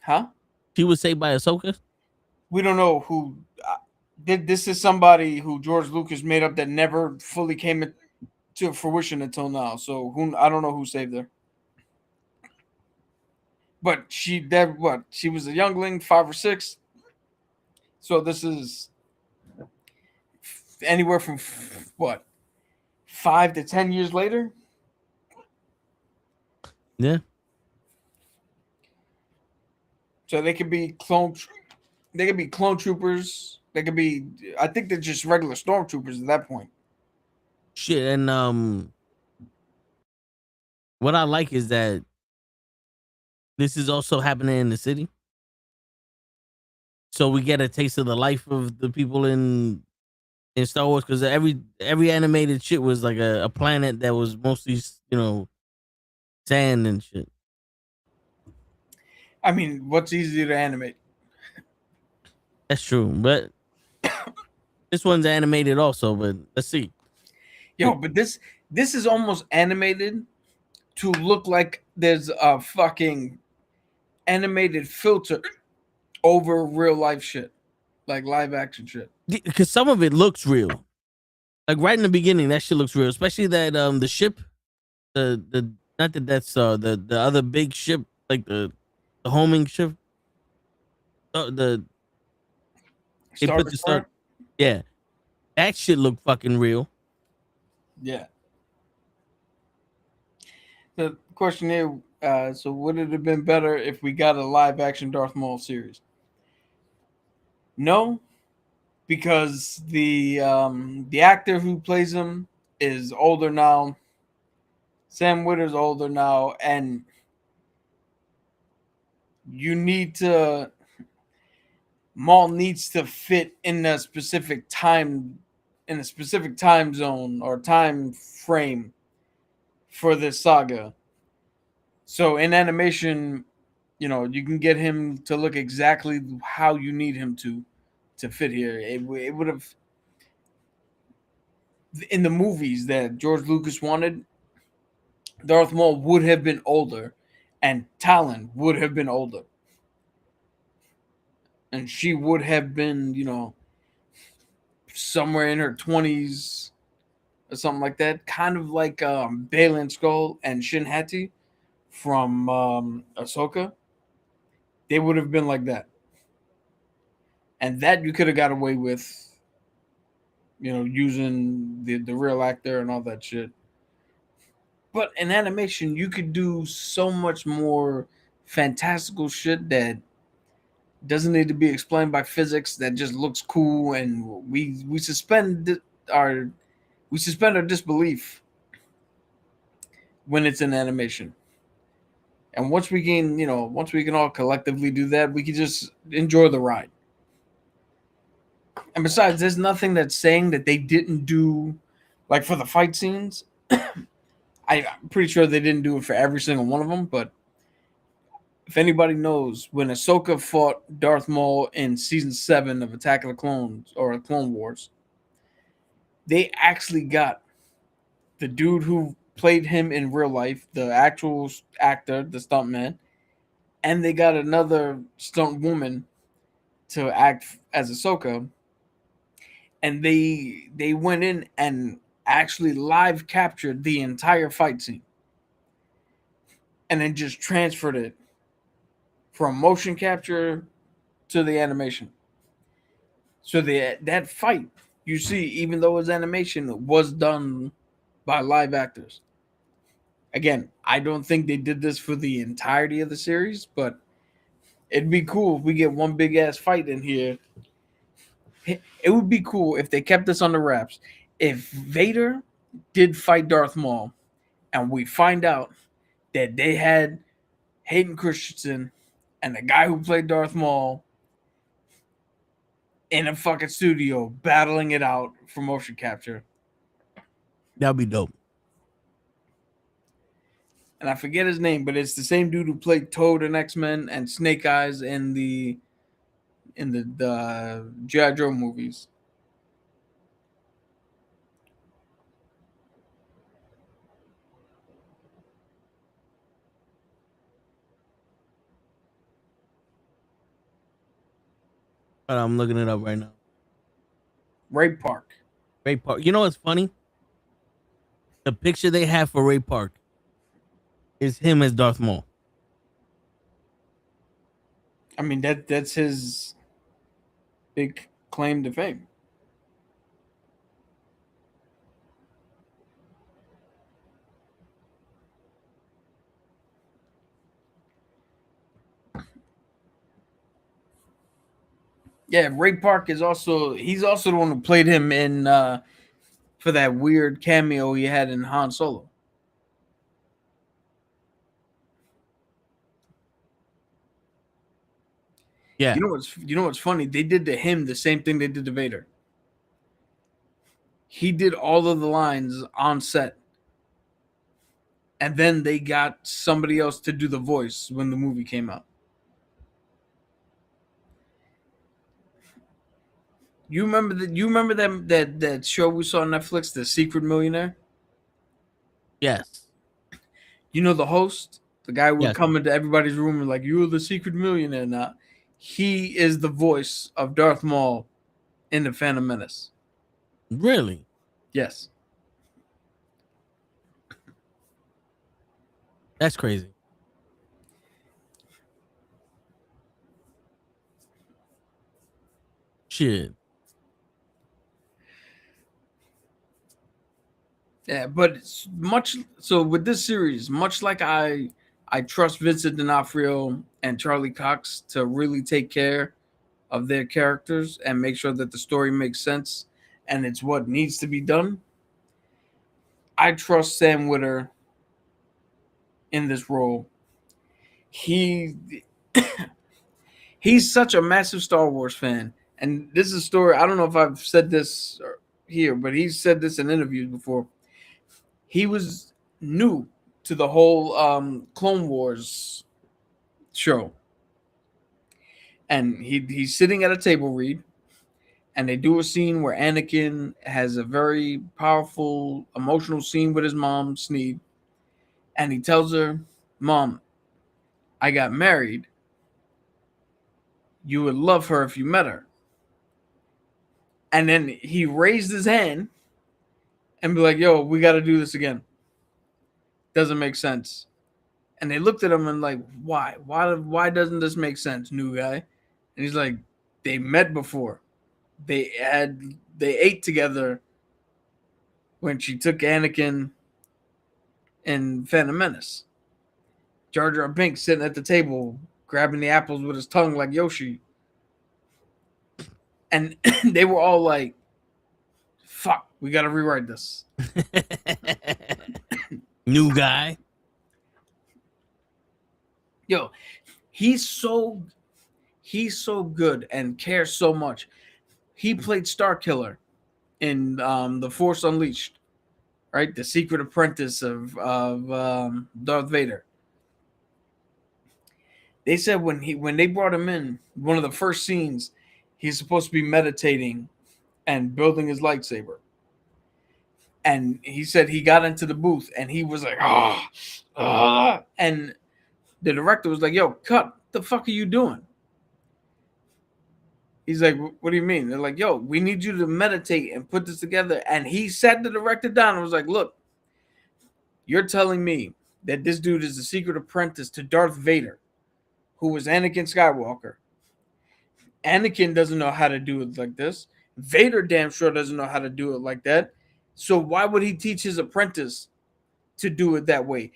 Huh? She was saved by Ahsoka? We don't know who. This is somebody who George Lucas made up that never fully came to fruition until now. So I don't know who saved her. But she was a youngling, 5 or 6. So this is anywhere from 5 to 10 years later. Yeah. So they could be clone troopers. They could be, I think they're just regular stormtroopers at that point. Shit, and what I like is that this is also happening in the city. So we get a taste of the life of the people in Star Wars, because every animated shit was like a planet that was mostly, sand and shit. I mean, what's easier to animate? That's true, but this one's animated also, but let's see. Yo, but this is almost animated to look like there's a fucking animated filter over real life shit, like live action shit. Because some of it looks real, like right in the beginning, that shit looks real. Especially that the ship, the not the Death Star, the other big ship, like the homing ship, the Star. Yeah, that shit looked fucking real. Yeah. The question here, so would it have been better if we got a live action Darth Maul series? No, because the actor who plays him is older now. Sam Witwer's older now, and Maul needs to fit in a specific time zone or time frame for this saga. So in animation, you can get him to look exactly how you need him to fit here. It would have, in the movies that George Lucas wanted, Darth Maul would have been older, and Talon would have been older, and she would have been, somewhere in her 20s or something like that, kind of like Baylan Skoll and Shin Hati from Ahsoka. They would have been like that, and that you could have got away with, using the real actor and all that shit. But in animation, you could do so much more fantastical shit that doesn't need to be explained by physics, that just looks cool, and we suspend our disbelief when it's in animation. And once we can all collectively do that, we can just enjoy the ride. And besides, there's nothing that's saying that they didn't do, like for the fight scenes. I'm pretty sure they didn't do it for every single one of them, but if anybody knows, when Ahsoka fought Darth Maul in season 7 of Attack of the Clones or Clone Wars, they actually got the dude who played him in real life, the actual actor, the stuntman, and they got another stunt woman to act as Ahsoka, and they went in and actually live captured the entire fight scene and then just transferred it from motion capture to the animation. So that fight you see, even though it's animation, was done by live actors. Again, I don't think they did this for the entirety of the series, but it'd be cool if we get one big ass fight in here. It would be cool if they kept this under wraps. If Vader did fight Darth Maul, and we find out that they had Hayden Christensen and the guy who played Darth Maul in a fucking studio battling it out for motion capture. That'd be dope. And I forget his name, but it's the same dude who played Toad in X-Men and Snake Eyes in the G.I. Joe movies. I'm looking it up right now. Ray Park. Ray Park. You know what's funny? The picture they have for Ray Park is him as Darth Maul. I mean, that's his big claim to fame. Yeah, Ray Park is he's also the one who played him in for that weird cameo he had in Han Solo. Yeah. You know what's funny? They did to him the same thing they did to Vader. He did all of the lines on set. And then they got somebody else to do the voice when the movie came out. You remember that show we saw on Netflix, The Secret Millionaire? Yes. You know the host? The guy who would come into everybody's room and like, you're the secret millionaire now. He is the voice of Darth Maul in The Phantom Menace. Really? Yes. That's crazy. Shit. Yeah, but it's with this series, much like I trust Vincent D'Onofrio and Charlie Cox to really take care of their characters and make sure that the story makes sense and it's what needs to be done, I trust Sam Witwer in this role. He's such a massive Star Wars fan. And this is a story, I don't know if I've said this here, but he's said this in interviews before. He was new to the whole Clone Wars show. And he's sitting at a table read, and they do a scene where Anakin has a very powerful, emotional scene with his mom, Sneed. And he tells her, Mom, I got married. You would love her if you met her. And then he raised his hand and be like, yo, we got to do this again. Doesn't make sense. And they looked at him and like, why? Why doesn't this make sense, new guy? And he's like, they met before. They ate together when she took Anakin in Phantom Menace. Jar Jar Binks sitting at the table, grabbing the apples with his tongue like Yoshi. And they were all like, fuck, we got to rewrite this. New guy. Yo, he's so good and cares so much. He played Starkiller in The Force Unleashed, right? The secret apprentice of Darth Vader. They said when they brought him in, one of the first scenes, he's supposed to be meditating and building his lightsaber. And he said he got into the booth and he was like, and the director was like, yo, cut. The fuck are you doing? He's like, what do you mean? They're like, yo, we need you to meditate and put this together. And he sat the director down and was like, look, you're telling me that this dude is the secret apprentice to Darth Vader, who was Anakin Skywalker. Anakin doesn't know how to do it like this. Vader damn sure doesn't know how to do it like that. So why would he teach his apprentice to do it that way?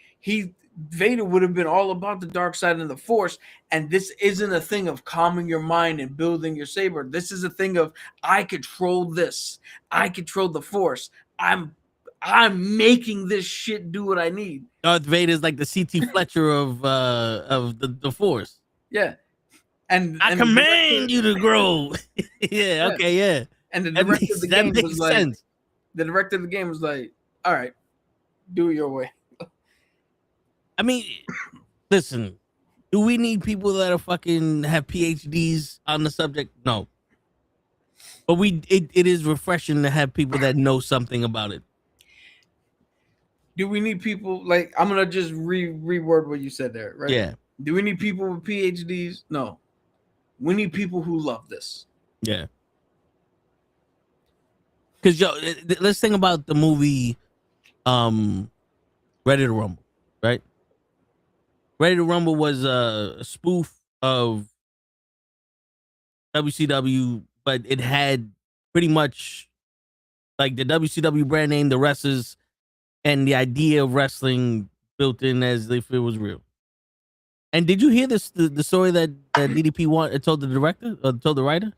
Vader would have been all about the dark side and the Force, and this isn't a thing of calming your mind and building your saber. This is a thing of, I control this. I control the Force. I'm making this shit do what I need. Darth Vader is like the C.T. Fletcher of the Force. Yeah. And I command you to grow. yeah, okay, yeah. And the director of the game was like, sense. The director of the game was like, all right, do it your way. I mean, listen, do we need people that are fucking have PhDs on the subject? No. But it is refreshing to have people that know something about it. Do we need people like, I'm gonna just reword what you said there, right? Yeah. Do we need people with PhDs? No. We need people who love this. Yeah. Because yo, let's think about the movie Ready to Rumble, right? Ready to Rumble was a spoof of WCW, but it had pretty much like the WCW brand name, the wrestlers, and the idea of wrestling built in as if it was real. And did you hear the story that DDP told the director or told the writer?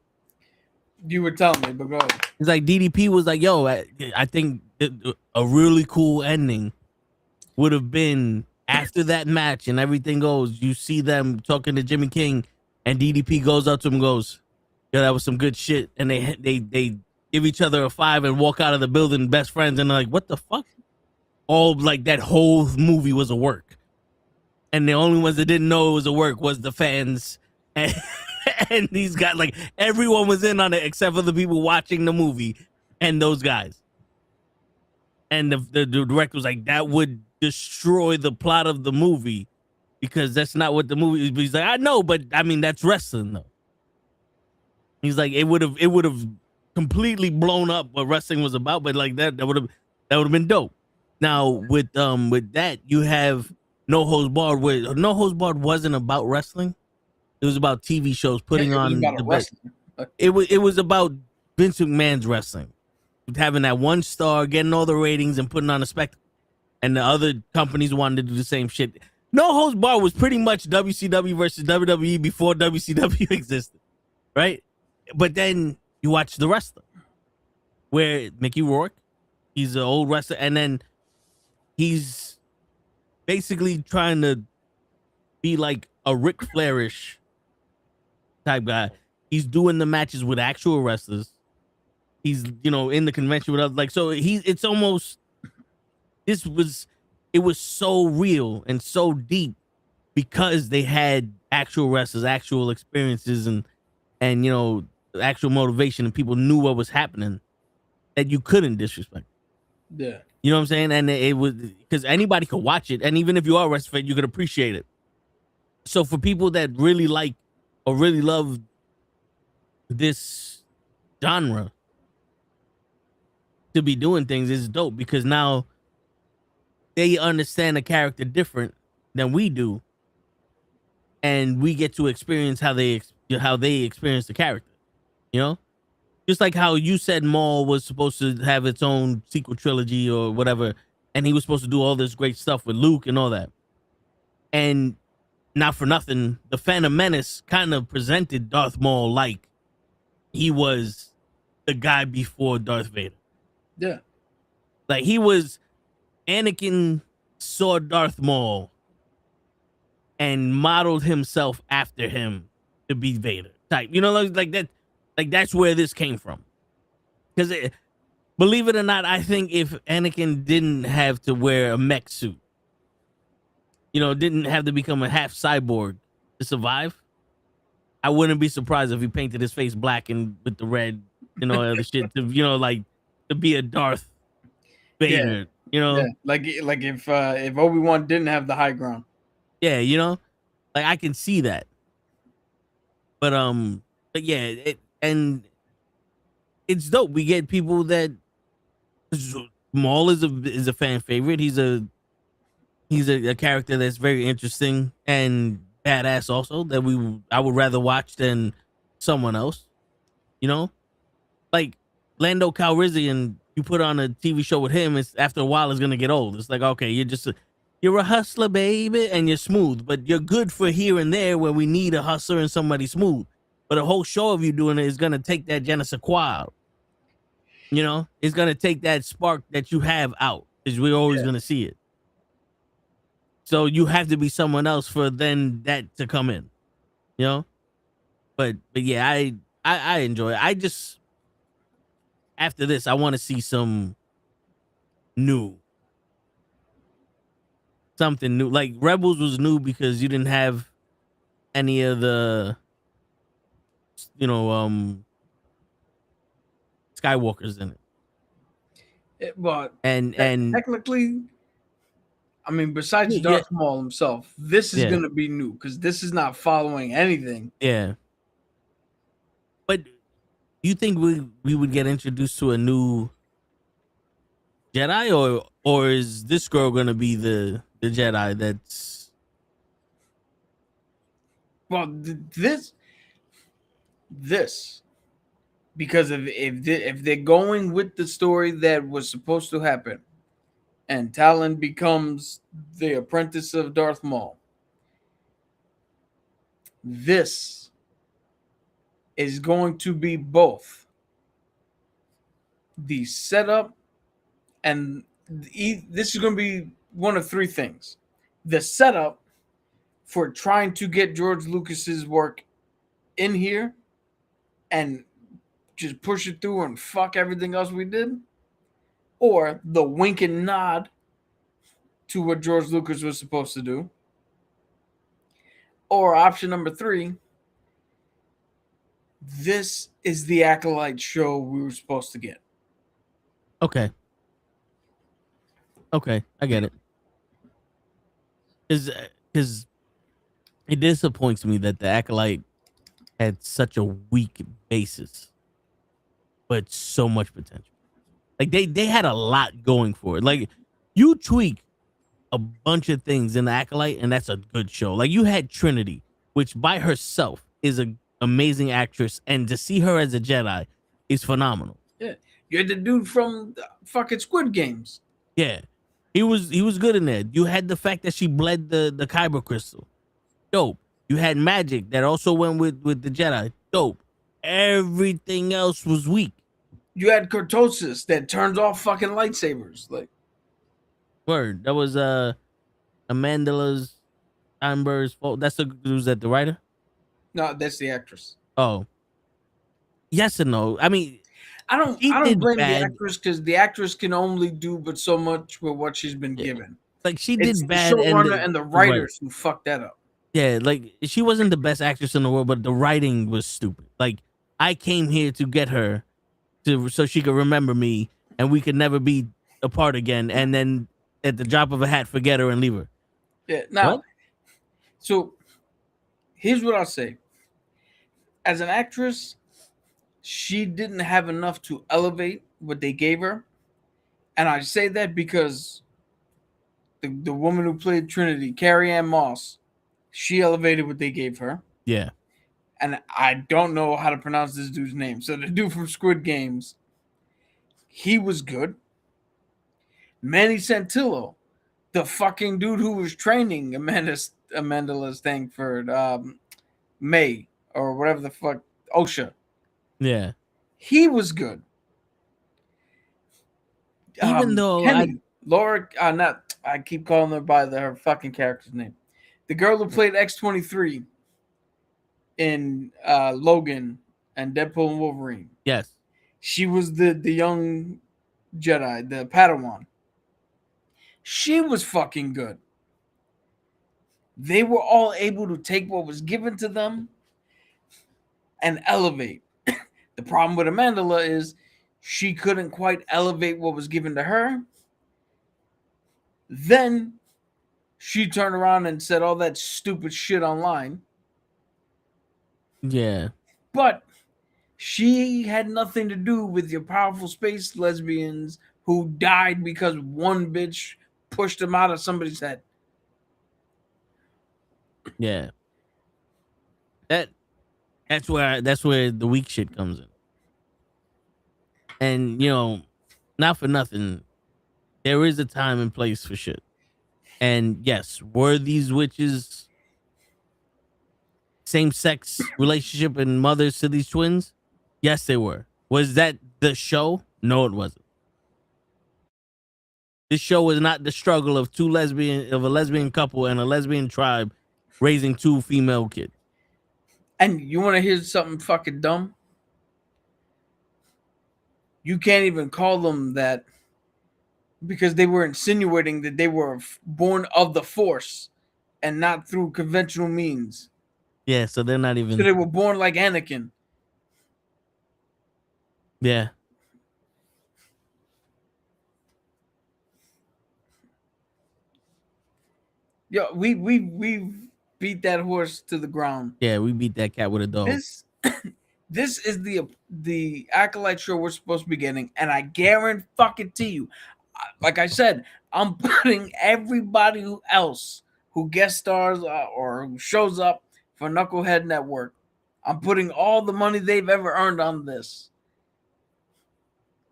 You were telling me, but go ahead. It's like DDP was like, yo, I think a really cool ending would have been after that match and everything goes, you see them talking to Jimmy King and DDP goes up to him and goes, yo, that was some good shit. And they give each other a 5 and walk out of the building best friends. And they're like, what the fuck? All like that whole movie was a work. And the only ones that didn't know it was a work was the fans. And these guys, like everyone was in on it except for the people watching the movie and those guys. And the director was like, that would destroy the plot of the movie because that's not what the movie is. He's like, I know, but I mean, that's wrestling though. He's like, it would have completely blown up what wrestling was about, but like that would have been dope. Now with that, you have No Holds Barred, where No Holds Barred wasn't about wrestling. It was about TV shows putting on the best. It was about Vince McMahon's wrestling, having that one star, getting all the ratings, and putting on a spectacle. And the other companies wanted to do the same shit. No Holds Barred was pretty much WCW versus WWE before WCW existed, right? But then you watch The Wrestler, where Mickey Rourke, he's an old wrestler, and then he's basically trying to be like a Ric Flair-ish type guy. He's doing the matches with actual wrestlers. He's, in the convention with others. Like, so it's almost, it was so real and so deep because they had actual wrestlers, actual experiences, and actual motivation, and people knew what was happening that you couldn't disrespect. Yeah. You know what I'm saying? And it was because anybody could watch it, and even if you are a wrestling fan, you could appreciate it. So for people that really like or really love this genre to be doing things is dope, because now they understand the character different than we do, and we get to experience how they experience the character. Just like how you said Maul was supposed to have its own sequel trilogy or whatever, and he was supposed to do all this great stuff with Luke and all that. And not for nothing, the Phantom Menace kind of presented Darth Maul like he was the guy before Darth Vader. Yeah. Like Anakin saw Darth Maul and modeled himself after him to be Vader type. Like that. Like, that's where this came from. Because, believe it or not, I think if Anakin didn't have to wear a mech suit, didn't have to become a half cyborg to survive, I wouldn't be surprised if he painted his face black and with the red, other shit to, to be a Darth Vader. Yeah. Like if Obi-Wan didn't have the high ground. Yeah, like I can see that. But yeah, and it's dope. We get people that Maul is a fan favorite. He's a character that's very interesting and badass also, that I would rather watch than someone else. Like Lando Calrissian, you put on a TV show with him, it's after a while it's gonna get old. It's like, okay, you're a hustler, baby, and you're smooth, but you're good for here and there where we need a hustler and somebody smooth. But a whole show of you doing it is gonna take that je ne sais quoi out. It's gonna take that spark that you have out, because we're always gonna see it. So you have to be someone else for then that to come in. But yeah, I enjoy it. I just, after this, I want to see something new. Like Rebels was new because you didn't have any of the Skywalkers in it. And technically, I mean, besides Darth Maul himself, this is gonna be new because this is not following anything. Yeah. But you think we would get introduced to a new Jedi, or is this girl gonna be the Jedi that's? Well, this because if they're going with the story that was supposed to happen, and Talon becomes the apprentice of Darth Maul, this is going to be both the setup and this is going to be one of three things: the setup for trying to get George Lucas's work in here and just push it through and fuck everything else we did, or the wink and nod to what George Lucas was supposed to do, or option number 3, this is the Acolyte show we were supposed to get. Okay, I get it. Because it disappoints me that the Acolyte had such a weak basis, but so much potential. Like they had a lot going for it. Like you tweak a bunch of things in the Acolyte, and that's a good show. Like you had Trinity, which by herself is an amazing actress, and to see her as a Jedi is phenomenal. Yeah, you had the dude from the fucking Squid Games. Yeah, he was good in there. You had the fact that she bled the kyber crystal. Dope. You had magic that also went with the Jedi. Dope. everything else was weak. You had kurtosis that turns off fucking lightsabers. Like, word. That was Amanda's Steinberg's fault. That's the who's that the writer? No, that's the actress. Oh. Yes and no. I mean, I don't blame the actress because the actress can only do but so much with what she's been given. Like she It's did bad, the showrunner and the writers who fucked that up. Yeah, like she wasn't the best actress in the world, but the writing was stupid. Like I came here to get her so she could remember me, and we could never be apart again. And then at the drop of a hat, forget her and leave her. Yeah. Now, what? So here's what I'll say. As an actress, she didn't have enough to elevate what they gave her. And I say that because the woman who played Trinity, Carrie-Anne Moss, she elevated what they gave her. Yeah. And I don't know how to pronounce this dude's name. So the dude from Squid Games, he was good. Manny Santillo, the fucking dude who was training Amanda Stanford, May, or whatever the fuck, OSHA. Yeah. He was good. Even though Laura, I keep calling her by her fucking character's name. The girl who played X-23 in Logan and Deadpool and Wolverine. Yes. She was the young Jedi, the Padawan. She was fucking good. They were all able to take what was given to them and elevate. The problem with Amanda is she couldn't quite elevate what was given to her. Then she turned around and said all that stupid shit online. Yeah. But she had nothing to do with your powerful space lesbians who died because one bitch pushed them out of somebody's head. Yeah. That's where the weak shit comes in. And not for nothing, there is a time and place for shit. And yes, were these witches same-sex relationship and mothers to these twins? Yes, they were. Was that the show? No, it wasn't. This show was not the struggle of a lesbian couple and a lesbian tribe raising two female kids. And you want to hear something fucking dumb? You can't even call them that because they were insinuating that they were born of the Force and not through conventional means. Yeah, so they're not even. So they were born like Anakin. Yeah. Yo, we beat that horse to the ground. Yeah, we beat that cat with a dog. This is the Acolyte show we're supposed to be getting, and I guarantee you, like I said, I'm putting everybody else who guest stars or who shows up for Nukkle Hedd Network, I'm putting all the money they've ever earned on this.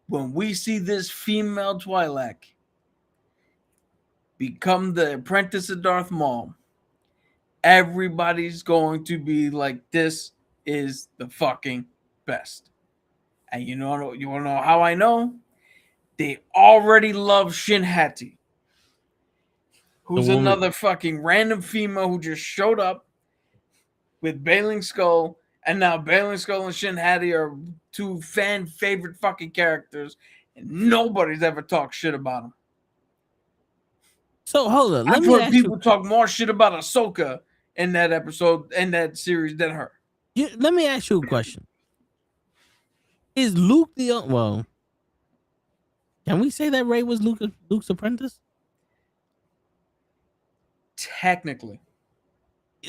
When we see this female Twi'lek become the apprentice of Darth Maul, everybody's going to be like, this is the fucking best. And you want to know how I know? They already love Shin Hati, who's another fucking random female who just showed up with Bailing Skull, and now Bailing Skull and Shin Hati are two fan favorite fucking characters, and nobody's ever talked shit about them. So hold on, I've heard people talk more shit about Ahsoka in that episode, in that series, than her. Let me ask you a question. Is Luke well, can we say that Rey was Luke's apprentice? Technically.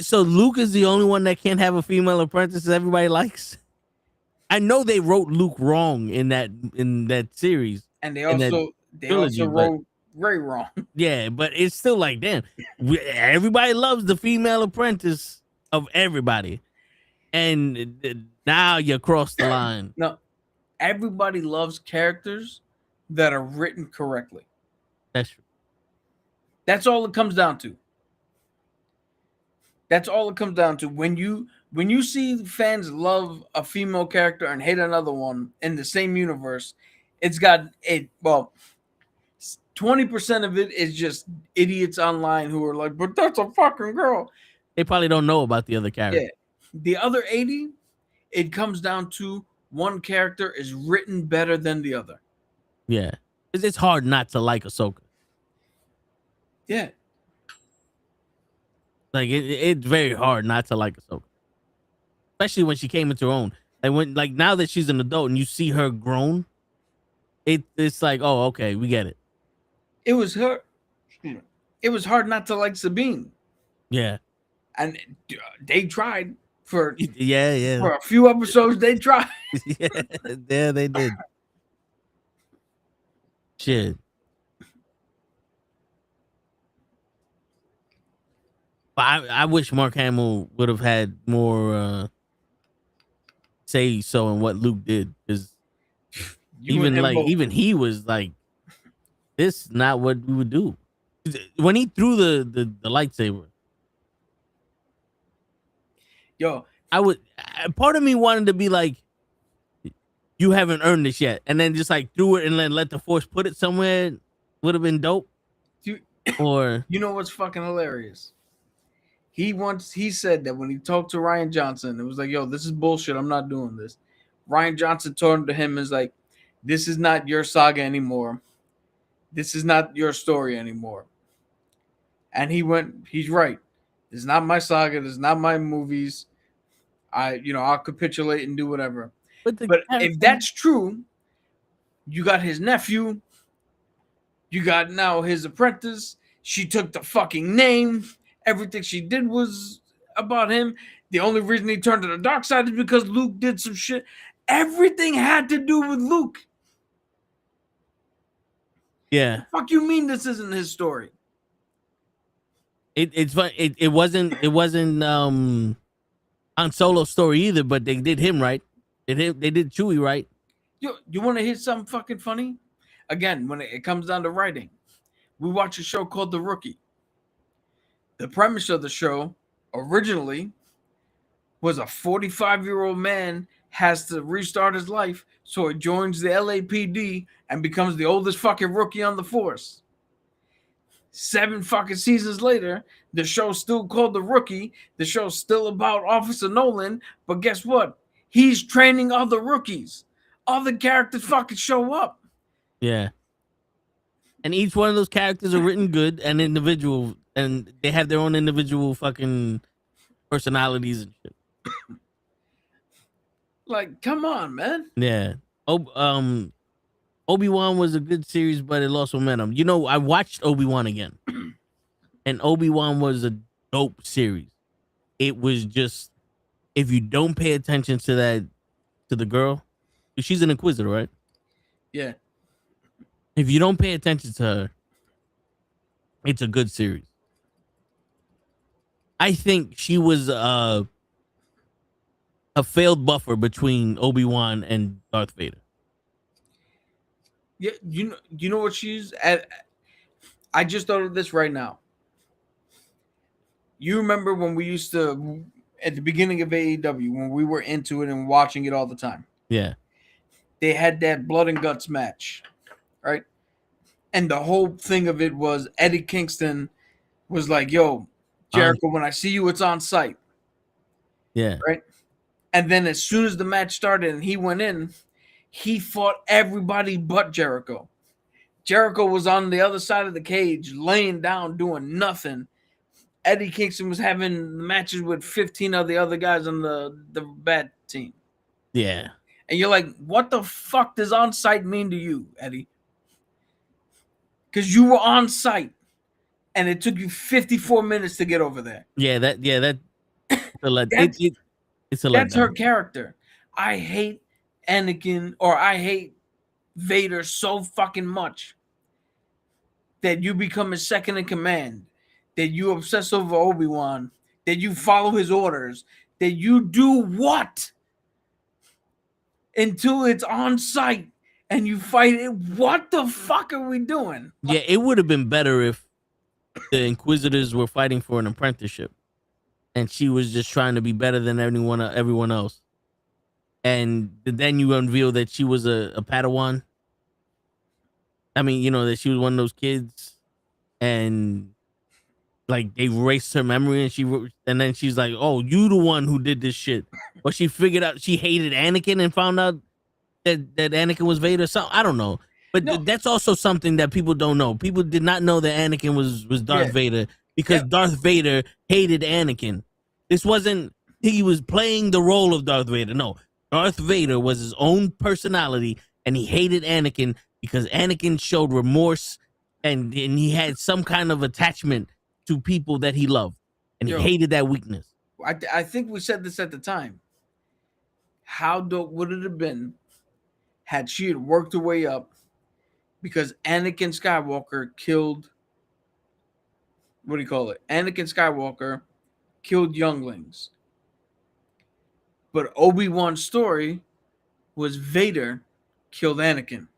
So Luke is the only one that can't have a female apprentice everybody likes? I know they wrote Luke wrong in that series. And they also wrote Rey wrong. Yeah, but it's still like, damn, everybody loves the female apprentice of everybody. And now you cross the line. No, everybody loves characters that are written correctly. That's true. That's all it comes down to. That's all it comes down to. When you see fans love a female character and hate another one in the same universe, it's got it. Well, 20% of it is just idiots online who are like, "But that's a fucking girl." They probably don't know about the other character. Yeah. The other 80, it comes down to one character is written better than the other. Yeah, it's hard not to like Ahsoka. Yeah. Like it's very hard not to like Ahsoka, especially when she came into her own. Like now that she's an adult and you see her grown, it's like, oh, okay, we get it. It was her. It was hard not to like Sabine. Yeah, and they tried for yeah for a few episodes. They tried. yeah, they did. Shit. But I wish Mark Hamill would have had more say so in what Luke did, because even he was like, this is not what we would do. When he threw the lightsaber, yo, part of me wanted to be like, you haven't earned this yet, and then just like threw it and then let the Force put it somewhere would have been dope. Or you know what's fucking hilarious? He said that when he talked to Rian Johnson, it was like, yo, this is bullshit. I'm not doing this. Rian Johnson turned to him as like, this is not your saga anymore. This is not your story anymore. And he's right. This is not my saga. This is not my movies. I'll capitulate and do whatever. But if that's true, you got his nephew. You got now his apprentice. She took the fucking name. Everything she did was about him. The only reason he turned to the dark side is because Luke did some shit. Everything had to do with Luke. Yeah. The fuck you mean this isn't his story? It's fun. It wasn't Han Solo's story either, but they did him right. They did Chewie right. You want to hear something fucking funny? Again, when it comes down to writing, we watch a show called The Rookie. The premise of the show originally was a 45-year-old man has to restart his life, so he joins the LAPD and becomes the oldest fucking rookie on the force. 7 fucking seasons later, the show's still called The Rookie. The show's still about Officer Nolan, but guess what? He's training other rookies. Other characters fucking show up. Yeah. And each one of those characters are written good and individual, and they have their own individual fucking personalities and shit. Like, come on, man. Yeah. Obi-Wan was a good series, but it lost momentum. I watched Obi-Wan again. And Obi-Wan was a dope series. It was just, if you don't pay attention to the girl, she's an Inquisitor, right? Yeah. If you don't pay attention to her, it's a good series. I think she was a failed buffer between Obi-Wan and Darth Vader. Yeah, you know what she's at? I just thought of this right now. You remember when we used to, at the beginning of AEW, when we were into it and watching it all the time? Yeah. They had that blood and guts match, right? And the whole thing of it was Eddie Kingston was like, yo, Jericho, when I see you, it's on sight. Yeah. Right? And then as soon as the match started and he went in, he fought everybody but Jericho. Jericho was on the other side of the cage, laying down, doing nothing. Eddie Kingston was having matches with 15 of the other guys on the bad team. Yeah. And you're like, what the fuck does on site mean to you, Eddie? Because you were on site and it took you 54 minutes to get over there. Yeah, that's That's her character. I hate Anakin, or I hate Vader so fucking much that you become his second in command, that you obsess over Obi-Wan, that you follow his orders, that you do what? Until it's on site and you fight it. What the fuck are we doing? Yeah, it would have been better if the Inquisitors were fighting for an apprenticeship. and she was just trying to be better than everyone else. And then you unveil that she was a Padawan. I mean, you know, that she was one of those kids, and like they erased her memory, and then she's like, "Oh, you the one who did this shit." But she figured out she hated Anakin and found out that Anakin was Vader. So I don't know, but that's also something that people don't know. People did not know that Anakin was Darth Vader because Darth Vader hated Anakin. This wasn't he was playing the role of Darth Vader. No, Darth Vader was his own personality, and he hated Anakin because Anakin showed remorse, and he had some kind of attachment to people that he loved, and he hated that weakness. I think we said this at the time. How dope would it have been had she had worked her way up, because Anakin Skywalker killed, what do you call it? Anakin Skywalker killed younglings. But Obi-Wan's story was Vader killed Anakin.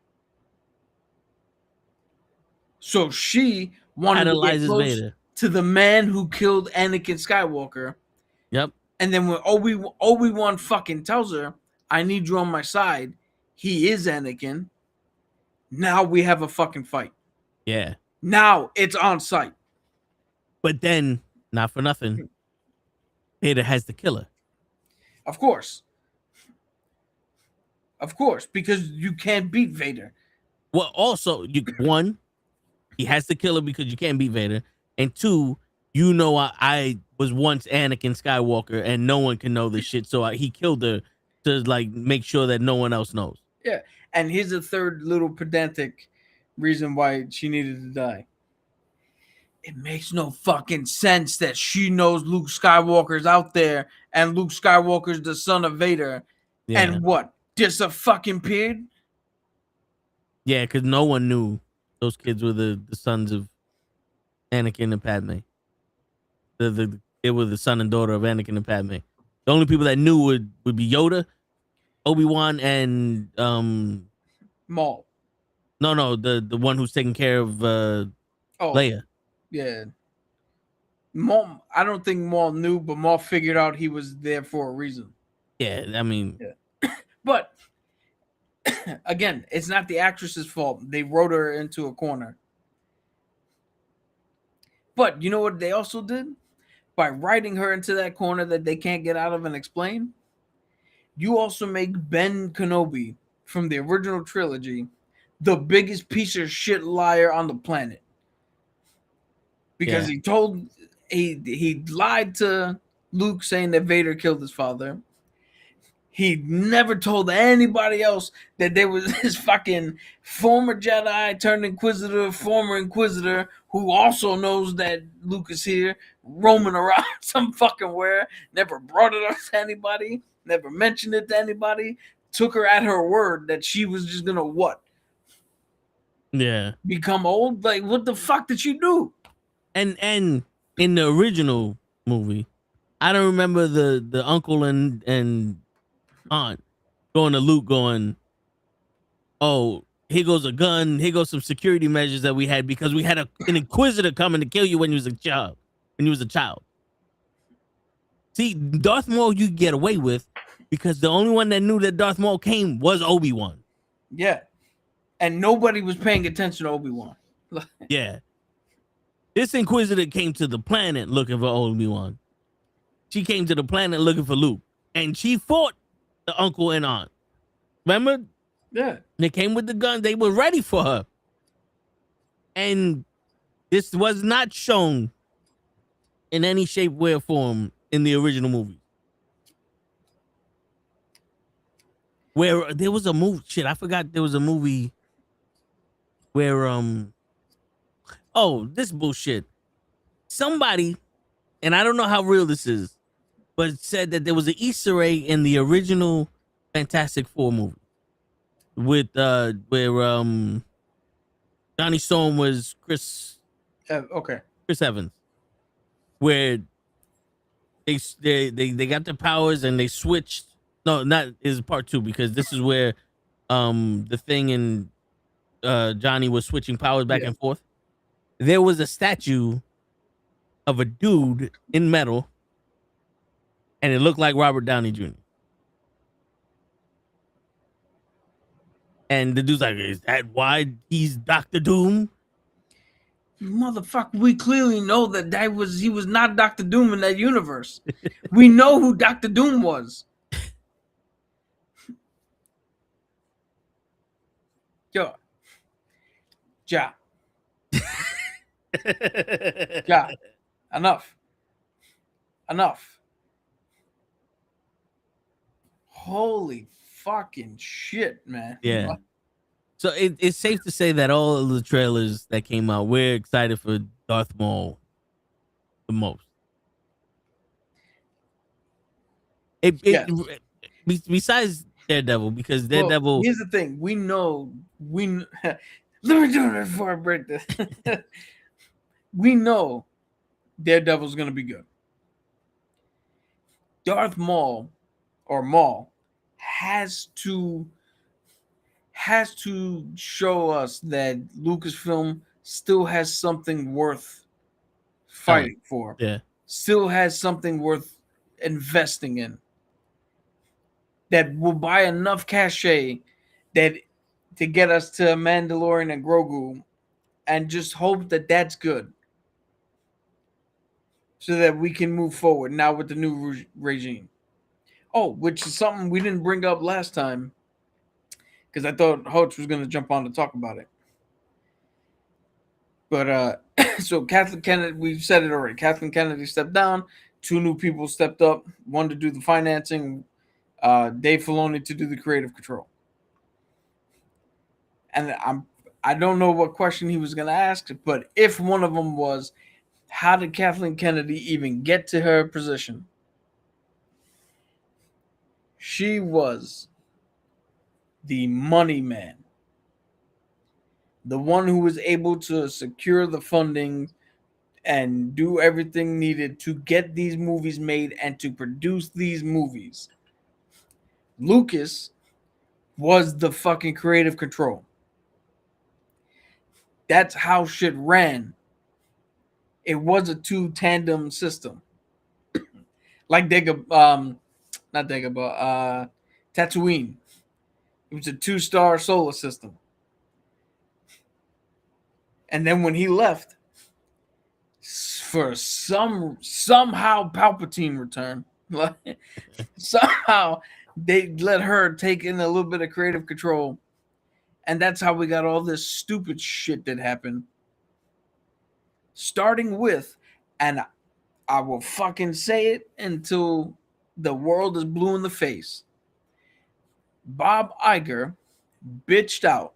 So she wanted to get close Vader to the man who killed Anakin Skywalker. Yep. And then when Obi-Wan fucking tells her, "I need you on my side," he is Anakin. Now we have a fucking fight. Yeah. Now it's on site. But then, not for nothing, Vader has to kill her. Of course. Of course, because you can't beat Vader. Well, also, one, he has to kill her because you can't beat Vader. And two, you know, I was once Anakin Skywalker and no one can know this shit. So he killed her to like make sure that no one else knows. Yeah. And here's a third little pedantic reason why she needed to die. It makes no fucking sense that she knows Luke Skywalker's out there and Luke Skywalker's the son of Vader. Yeah. And what? Just a fucking pig? Yeah, because no one knew those kids were the sons of Anakin and Padme. They were the son and daughter of Anakin and Padme. The only people that knew would be Yoda, Obi-Wan, and Maul. No, the one who's taking care of Leia. Yeah. Maul, I don't think Maul knew, but Maul figured out he was there for a reason. Yeah, I mean. Yeah. But, again, it's not the actress's fault. They wrote her into a corner. But you know what they also did? By writing her into that corner that they can't get out of and explain, you also make Ben Kenobi from the original trilogy the biggest piece of shit liar on the planet. Because he lied to Luke saying that Vader killed his father. He never told anybody else that there was his fucking former Jedi turned Inquisitor, former Inquisitor, who also knows that Luke is here, roaming around some fucking where, never brought it up to anybody, never mentioned it to anybody, took her at her word that she was just gonna what? Yeah. Become old? Like, what the fuck did she do? And in the original movie, I don't remember the uncle and aunt going to Luke going, "Oh, here goes a gun, here goes some security measures that we had because we had an Inquisitor coming to kill you when you was a child." See, Darth Maul you get away with because the only one that knew that Darth Maul came was Obi-Wan. Yeah. And nobody was paying attention to Obi-Wan. Yeah. This Inquisitor came to the planet looking for Obi-Wan. She came to the planet looking for Luke. And she fought the uncle and aunt. Remember? Yeah. They came with the gun. They were ready for her. And this was not shown in any shape, way, or form in the original movie. Where there was a movie. Shit, I forgot there was a movie where this bullshit. Somebody, and I don't know how real this is, but it said that there was an Easter egg in the original Fantastic Four movie with where Johnny Storm was Chris Evans, where they got their powers and they switched. No, not is part 2 because this is where the Thing and Johnny was switching powers back and forth. There was a statue of a dude in metal and it looked like Robert Downey Jr. And the dude's like, "Is that why he's Dr. Doom?" Motherfucker, we clearly know that he was not Dr. Doom in that universe. We know who Dr. Doom was. Yo. Ja. Ja. Enough. Holy fucking shit, man. Yeah. So it's safe to say that all of the trailers that came out, we're excited for Darth Maul the most. Yes. Besides Daredevil, because Daredevil. Well, here's the thing: we know. Let me do it before I break this. We know Daredevil's gonna be good. Darth Maul or Maul has to show us that Lucasfilm still has something worth fighting for. Yeah. Still has something worth investing in. That will buy enough cachet that to get us to Mandalorian and Grogu, and just hope that that's good, so that we can move forward now with the new regime. Oh, which is something we didn't bring up last time, because I thought Hoach was going to jump on to talk about it. But so Kathleen Kennedy, we've said it already. Kathleen Kennedy stepped down. 2 new people stepped up. One to do the financing, Dave Filoni to do the creative control. And I don't know what question he was going to ask, but if one of them was, how did Kathleen Kennedy even get to her position? She was the money man, the one who was able to secure the funding and do everything needed to get these movies made and to produce these movies. Lucas was the fucking creative control. That's how shit ran. It was a 2 tandem system. Like not Dagobah, Tatooine. It was a 2-star solar system. And then when he left, for somehow Palpatine returned. Somehow they let her take in a little bit of creative control. And that's how we got all this stupid shit that happened. Starting with, and I will fucking say it until the world is blue in the face, Bob Iger bitched out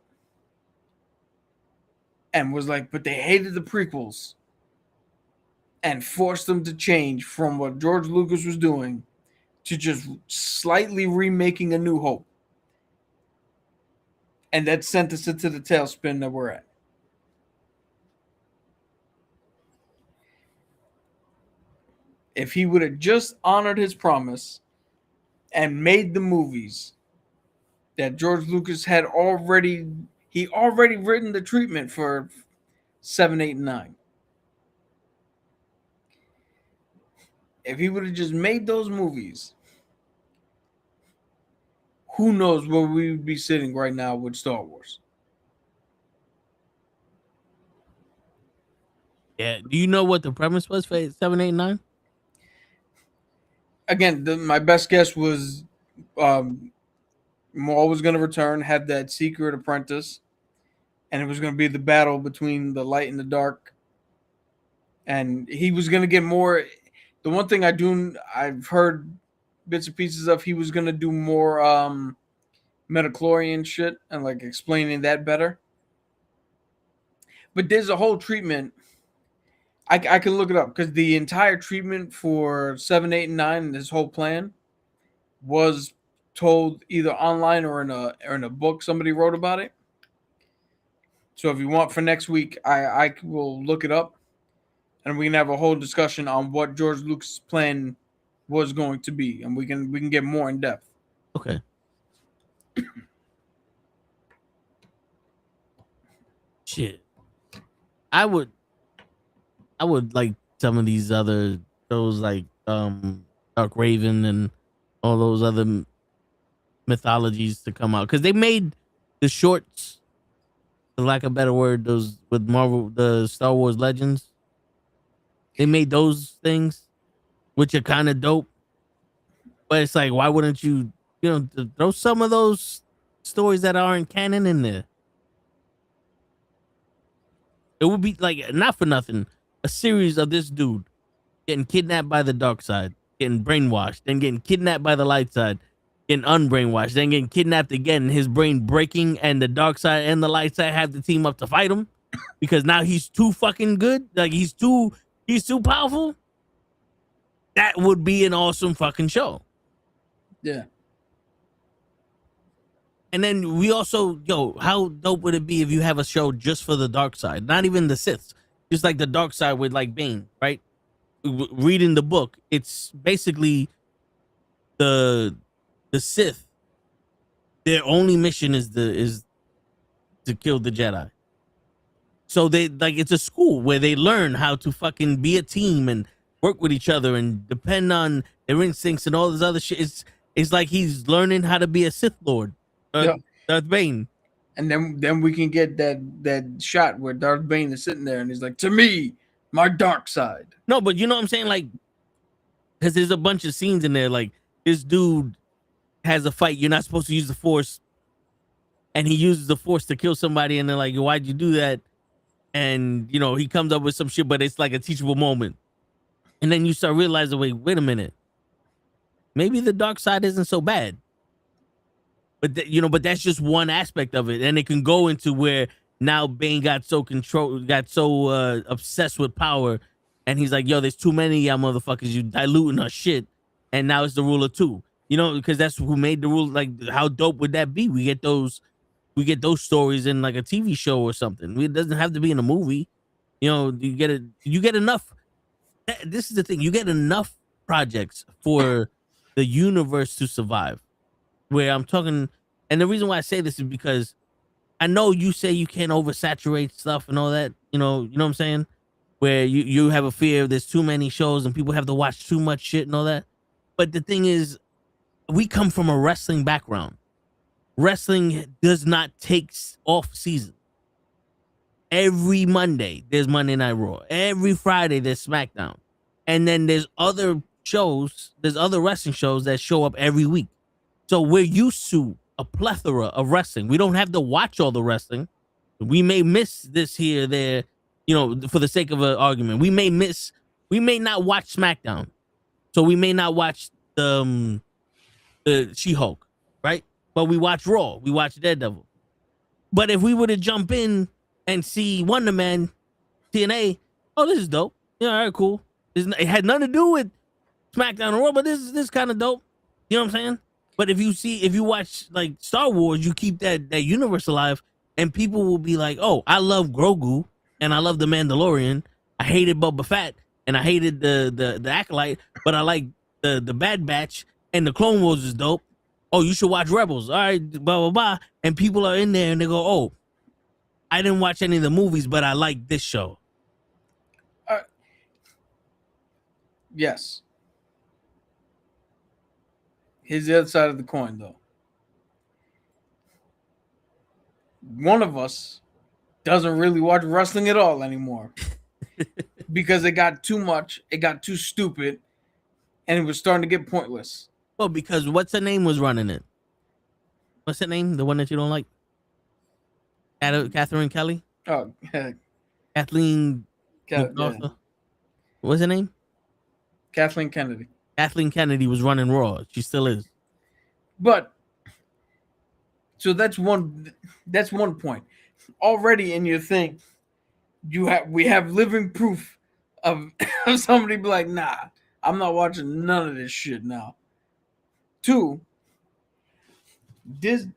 and was like, but they hated the prequels, and forced them to change from what George Lucas was doing to just slightly remaking A New Hope. And that sent us into the tailspin that we're at. If he would have just honored his promise and made the movies that George Lucas had already written the treatment for 7, 8, and 9. If he would have just made those movies, who knows where we would be sitting right now with Star Wars. Yeah. Do you know what the premise was for 7, 8, 9? Again, my best guess was Maul was going to return, have that secret apprentice, and it was going to be the battle between the light and the dark. And he was going to get more. The one thing I've heard bits and pieces of, he was going to do more metachlorian shit and like explaining that better. But there's a whole treatment. I can look it up because the entire treatment for 7, 8, and 9, this whole plan was told either online or in a book somebody wrote about it. So if you want for next week, I will look it up, and we can have a whole discussion on what George Lucas' plan was going to be, and we can get more in depth. Okay. Shit. I would like some of these other shows like Dark Raven and all those other mythologies to come out, because they made the shorts, for lack of a better word, those with Marvel, the Star Wars Legends. They made those things, which are kind of dope. But it's like, why wouldn't you, throw some of those stories that aren't canon in there? It would be like, not for nothing, a series of this dude getting kidnapped by the dark side, getting brainwashed, then getting kidnapped by the light side, getting unbrainwashed, then getting kidnapped again, his brain breaking, and the dark side and the light side have to team up to fight him because now he's too fucking good. Like he's too powerful. That would be an awesome fucking show. Yeah. And then we also, how dope would it be if you have a show just for the dark side? Not even the Siths, just like the dark side with like Bane, right? Reading the book, it's basically the Sith. Their only mission is to kill the Jedi. So they it's a school where they learn how to fucking be a team and work with each other and depend on their instincts and all this other shit. It's like he's learning how to be a Sith Lord. Darth Bane. And then we can get that shot where Darth Bane is sitting there and he's like, to me, my dark side. No, but you know what I'm saying? Like, because there's a bunch of scenes in there. Like, this dude has a fight. You're not supposed to use the Force. And he uses the Force to kill somebody. And they're like, why'd you do that? And, he comes up with some shit, but it's like a teachable moment. And then you start realizing, wait a minute. Maybe the dark side isn't so bad. But but that's just one aspect of it, and it can go into where now Bane got so obsessed with power, and he's like, "Yo, there's too many of y'all motherfuckers. You diluting our shit," and now it's the rule of two. Because that's who made the rule. Like, how dope would that be? We get those stories in like a TV show or something. It doesn't have to be in a movie. You get enough. This is the thing. You get enough projects for the universe to survive. Where I'm talking, and the reason why I say this is because I know you say you can't oversaturate stuff and all that, you know what I'm saying? Where you have a fear there's too many shows and people have to watch too much shit and all that. But the thing is, we come from a wrestling background. Wrestling does not take off season. Every Monday, there's Monday Night Raw. Every Friday, there's SmackDown. And then there's other wrestling shows that show up every week. So we're used to a plethora of wrestling. We don't have to watch all the wrestling. We may miss this here or there, for the sake of an argument. We may not watch SmackDown. So we may not watch the She-Hulk, right? But we watch Raw. We watch Daredevil. But if we were to jump in and see Wonder Man, TNA, this is dope. Yeah, all right, cool. It had nothing to do with SmackDown or Raw, but this is kind of dope. You know what I'm saying? But if you watch like Star Wars, you keep that universe alive, and people will be like, "Oh, I love Grogu, and I love the Mandalorian. I hated Boba Fett, and I hated the Acolyte, but I like the Bad Batch, and the Clone Wars is dope. Oh, you should watch Rebels. All right, blah blah blah." And people are in there, and they go, "Oh, I didn't watch any of the movies, but I like this show." Yes. Here's the other side of the coin, though. One of us doesn't really watch wrestling at all anymore because it got too much, it got too stupid, and it was starting to get pointless. Well, because what's her name was running it? What's her name? The one that you don't like? Catherine Kelly? Oh, Kathleen. Yeah. What's her name? Kathleen Kennedy. Kathleen Kennedy was running Raw. She still is. But so that's one point. Already in your thing, we have living proof of somebody be like, nah, I'm not watching none of this shit now. Two,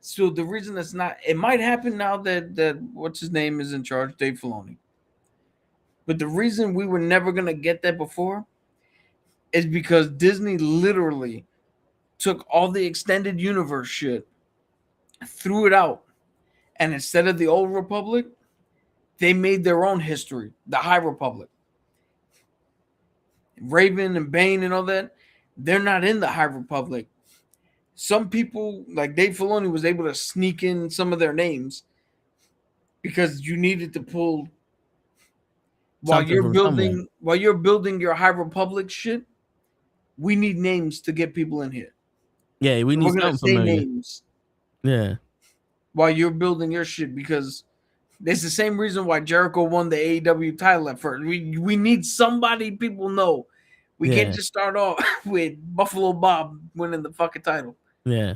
so the reason that's not, it might happen now that what's his name is in charge, Dave Filoni. But the reason we were never gonna get that before is because Disney literally took all the extended universe shit, threw it out, and instead of the Old Republic, they made their own history, the High Republic. Raven and Bane and all that, they're not in the High Republic. Some people, like Dave Filoni, was able to sneak in some of their names because you needed to pull while you're building your High Republic shit. We need names to get people in here. Yeah, we need something familiar. Names. Yeah. While you're building your shit, because it's the same reason why Jericho won the AEW title at first. We need somebody people know. We can't just start off with Buffalo Bob winning the fucking title. Yeah.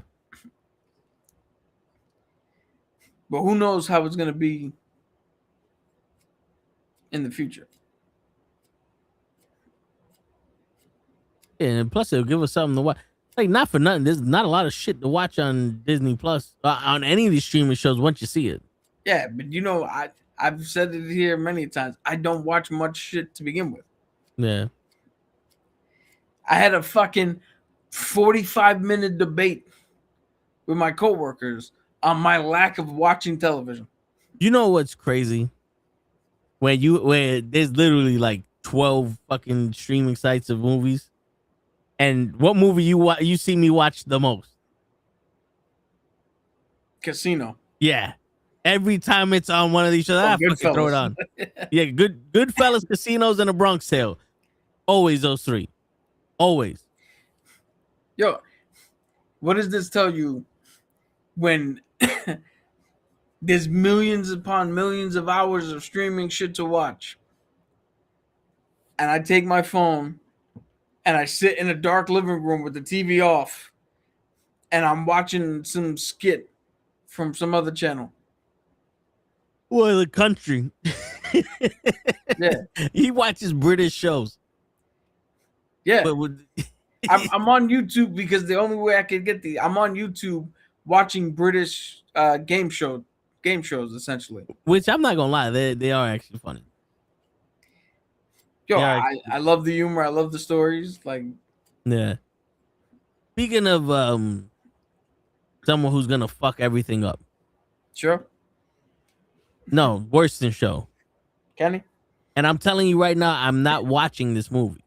But who knows how it's going to be in the future. Yeah, and plus it'll give us something to watch. Like, not for nothing, there's not a lot of shit to watch on Disney Plus, on any of these streaming shows once you see it. Yeah, but I've said it here many times. I don't watch much shit to begin with. Yeah. I had a fucking 45-minute debate with my coworkers on my lack of watching television. You know what's crazy? Where there's literally like 12 fucking streaming sites of movies. And what movie you see me watch the most? Casino. Yeah. Every time it's on one of these shows, I fucking throw it on. Yeah, Goodfellas, Casinos, and A Bronx Tale. Always those three. Always. Yo, what does this tell you when there's millions upon millions of hours of streaming shit to watch? And I take my phone and I sit in a dark living room with the TV off and I'm watching some skit from some other channel. Well, the country. Yeah. He watches British shows. Yeah. I'm on YouTube because the only way I could get I'm on YouTube watching British game shows essentially. Which I'm not gonna lie, they are actually funny. Yo, I love the humor, I love the stories. Like, yeah. Speaking of someone who's gonna fuck everything up. Sure. No, worse than show. Kenny? And I'm telling you right now, I'm not watching this movie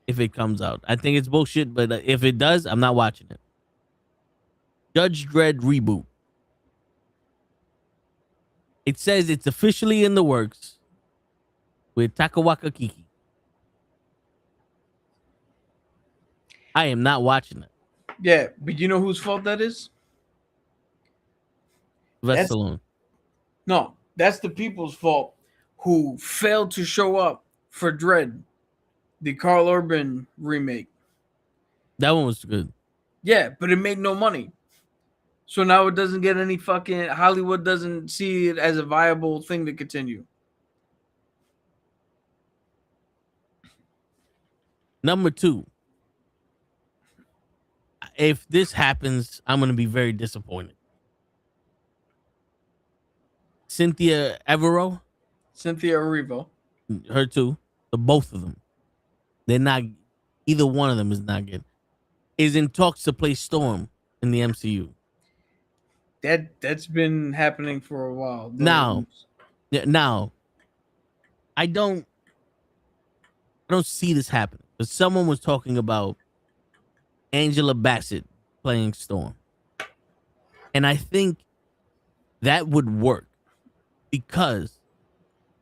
if it comes out. I think it's bullshit, but if it does, I'm not watching it. Judge Dredd reboot. It says it's officially in the works with Takawaka Kiki. I am not watching it. Yeah, but you know whose fault that is? Stallone. No, that's the people's fault who failed to show up for Dredd, the Carl Urban remake. That one was good. Yeah, but it made no money. So now it doesn't get any fucking... Hollywood doesn't see it as a viable thing to continue. Number 2. If this happens, I'm going to be very disappointed. Cynthia Erivo. Her too. The both of them. They're not... Either one of them is not good. Is in talks to play Storm in the MCU. That's been happening for a while. Now, I don't see this happening. But someone was talking about Angela Bassett playing Storm. And I think that would work because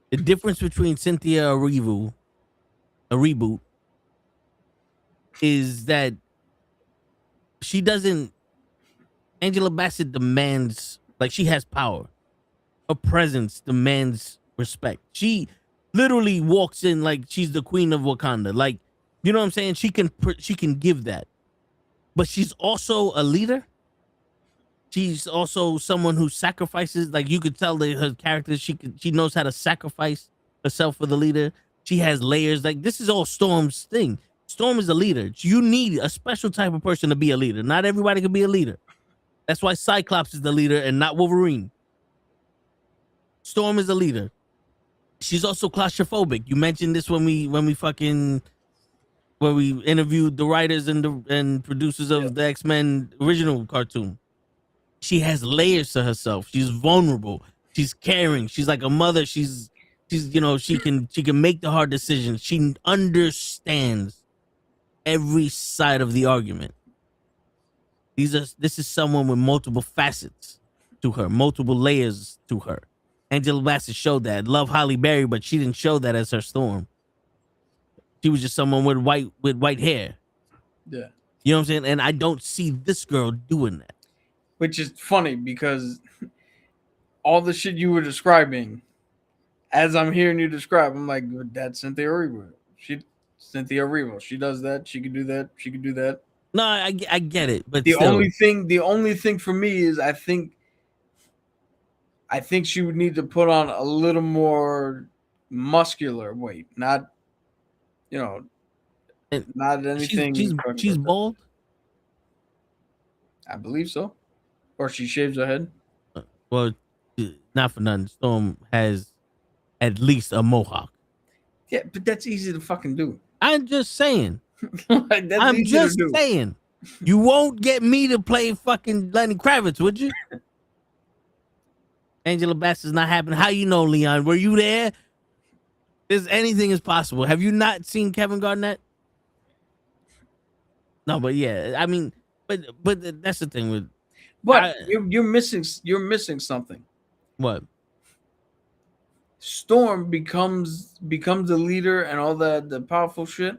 the difference between Cynthia Erivo, a reboot, is that she doesn't... Angela Bassett demands, like, she has power. Her presence demands respect. She literally walks in like she's the queen of Wakanda. Like, you know what I'm saying? She can give that. But she's also a leader. She's also someone who sacrifices. Like, you could tell that her character, she knows how to sacrifice herself for the leader. She has layers. Like, this is all Storm's thing. Storm is a leader. You need a special type of person to be a leader. Not everybody can be a leader. That's why Cyclops is the leader and not Wolverine. Storm is a leader. She's also claustrophobic. You mentioned this when we interviewed the writers and producers of the X-Men original cartoon. She has layers to herself. She's vulnerable. She's caring. She's like a mother. She's she can make the hard decisions. She understands every side of the argument. This is someone with multiple facets to her, multiple layers to her. Angela Bassett showed that. Love Halle Berry, but she didn't show that as her Storm. She was just someone with white hair. Yeah. You know what I'm saying? And I don't see this girl doing that. Which is funny because all the shit you were describing, as I'm hearing you describe, I'm like, that's Cynthia Erivo. Cynthia Erivo. She does that. She can do that. She can do that. No, I get it, but the still. only thing for me is I think she would need to put on a little more muscular weight, not not anything. She's bald. I believe so, or she shaves her head. Well, not for nothing. Storm has at least a mohawk. Yeah, but that's easy to fucking do. I'm just saying. Like, that's I'm easy just to do. saying. You won't get me to play fucking Lenny Kravitz, would you? Angela Bassett's not happening. How you know, Leon? Were you there? Anything is possible. Have you not seen Kevin Garnett? No, but yeah, I mean, but that's the thing with. But you're missing something. What? Storm becomes the leader and all the powerful shit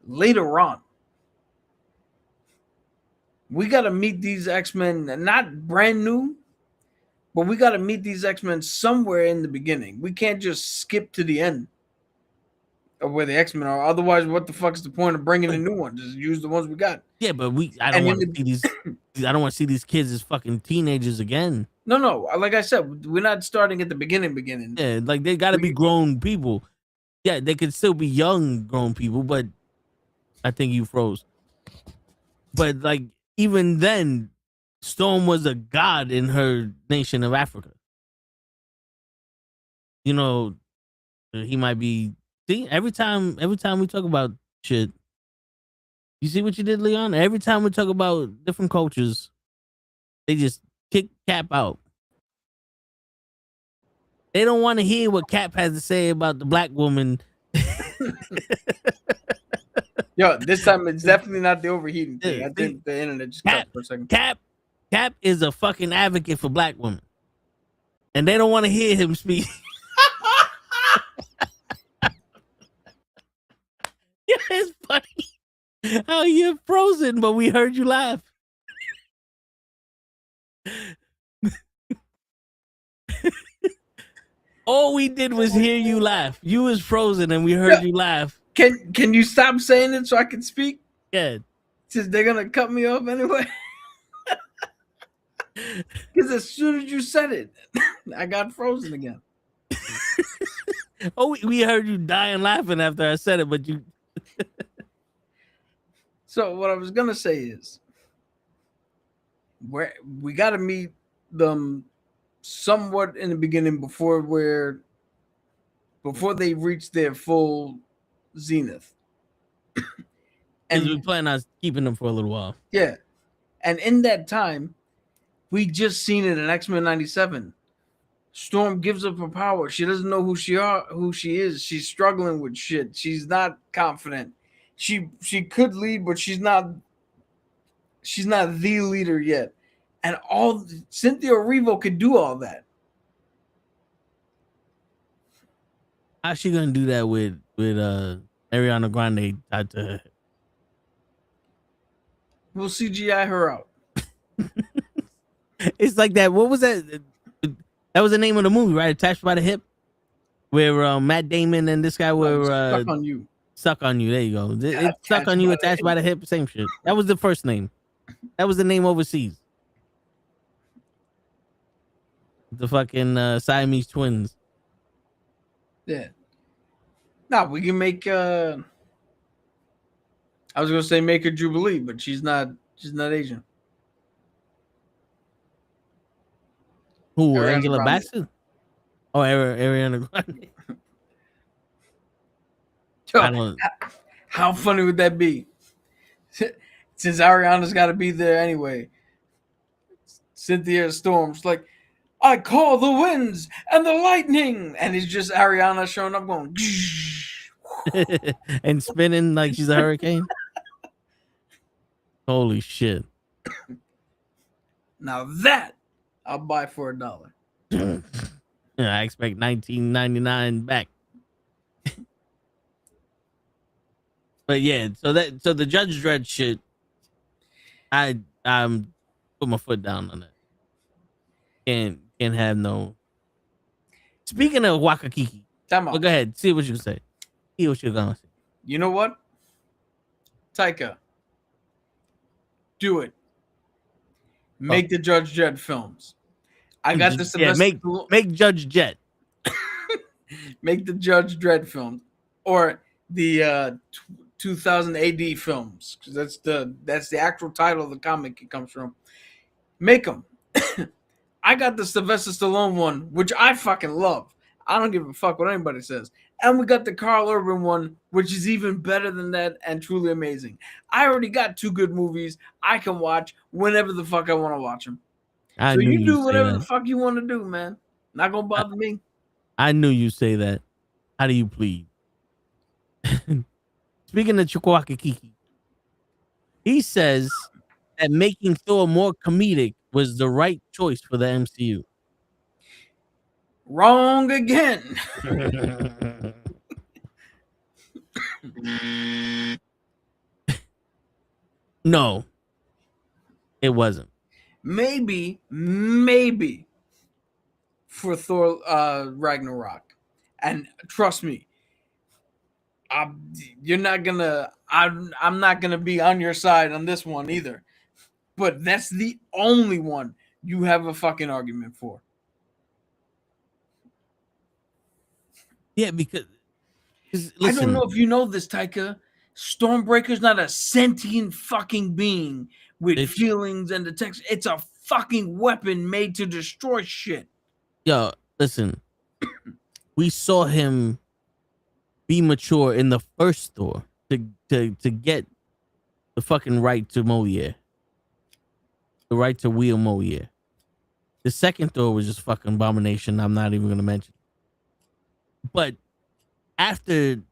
later on. We got to meet these X-Men, not brand new, but we got to meet these X-Men somewhere in the beginning. We can't just skip to the end of where the X-Men are. Otherwise, what the fuck's the point of bringing a new one? Just use the ones we got. Yeah, but I don't want to see these. I don't want to see these kids as fucking teenagers again. No. Like I said, we're not starting at the beginning. Yeah, like they got to be grown people. Yeah, they could still be young grown people, but I think you froze. But like even then, Storm was a god in her nation of Africa. You know, he might be. See, every time we talk about shit, you see what you did, Leon? Every time we talk about different cultures, they just kick Cap out. They don't want to hear what Cap has to say about the black woman. Yo, this time it's definitely not the overheating thing. I think the internet just cut for a second. Cap is a fucking advocate for black women, and they don't want to hear him speak. Yeah, it's funny how you're frozen, but we heard you laugh. All we did was hear you laugh. You was frozen, and we heard you laugh. Can you stop saying it so I can speak? Yeah. Since they're gonna cut me off anyway. Because as soon as you said it, I got frozen again. Oh, we heard you dying laughing after I said it, but you. So what I was gonna say is, where we got to meet them somewhat in the beginning before they reach their full zenith. And we plan on keeping them for a little while. Yeah, and in that time, we just seen it in X-Men 97. Storm gives up her power. She doesn't know who she is. She's struggling with shit. She's not confident. She could lead, but she's not the leader yet. And Cynthia Erivo could do all that. How's she gonna do that with Ariana Grande tied to her? We'll CGI her out. It's like that. What was that? That was the name of the movie, right? Attached by the Hip, where Matt Damon and this guy were Stuck on You. Stuck on You. There you go. It's Stuck on You, Attached by the Hip. Same shit. That was the first name. That was the name overseas. The fucking Siamese twins. Yeah. Now we can make. I was gonna say make her Jubilee, but she's not. She's not Asian. Who? Ariana Angela Grande. Bassett? Oh, Ariana Grande. I don't. How funny would that be? Since Ariana's got to be there anyway. Cynthia Storm's like, I call the winds and the lightning, and it's just Ariana showing up going, and spinning like she's a hurricane. Holy shit. Now that I'll buy for $1. Yeah, I expect $19.99 back. But yeah, so the Judge Dredd shit, I'm put my foot down on that. Can't have no. Speaking of Wakakiki, Time out. go ahead, see what you can say. See what you're gonna say. You know what? Taika, do it. Make the Judge Dredd films. I got the Sylvester. Yeah, make Judge Jet. Make the Judge Dredd films, or the 2000 AD films, because that's the actual title of the comic it comes from. Make them. I got the Sylvester Stallone one, which I fucking love. I don't give a fuck what anybody says. And we got the Carl Urban one, which is even better than that and truly amazing. I already got 2 good movies I can watch whenever the fuck I want to watch them. So you do whatever the fuck you want to do, man. Not gonna bother me. I knew you say that. How do you plead? Speaking of Chukwakakiki, he says that making Thor more comedic was the right choice for the MCU. Wrong again. No, it wasn't. Maybe for Thor Ragnarok. And trust me, I'm not gonna be on your side on this one either. But that's the only one you have a fucking argument for. Yeah, because listen, I don't know if you know this, Taika. Stormbreaker's not a sentient fucking being with feelings and the text. It's a fucking weapon made to destroy shit. Yo, listen. We saw him be mature in the first Thor to get the fucking right to Mjolnir. The right to wield Mjolnir. The second Thor was just fucking abomination. I'm not even gonna mention. But after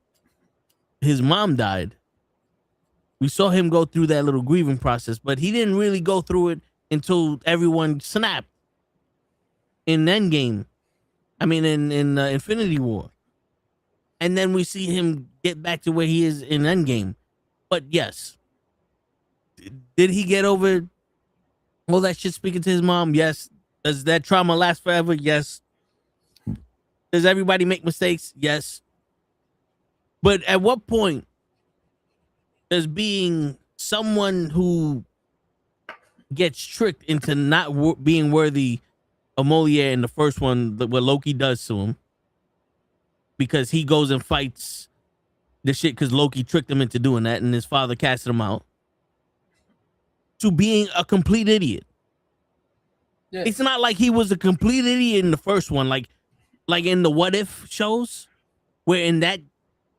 his mom died, we saw him go through that little grieving process, but he didn't really go through it until everyone snapped in Endgame. I mean, in Infinity War. And then we see him get back to where he is in Endgame. But yes, did he get over all that shit speaking to his mom? Yes. Does that trauma last forever? Yes. Does everybody make mistakes? Yes. But at what point does being someone who gets tricked into not being worthy of Mjolnir in the first one, what Loki does to him, because he goes and fights the shit because Loki tricked him into doing that and his father casted him out, to being a complete idiot? Yeah. It's not like he was a complete idiot in the first one, like in the What If shows, where in that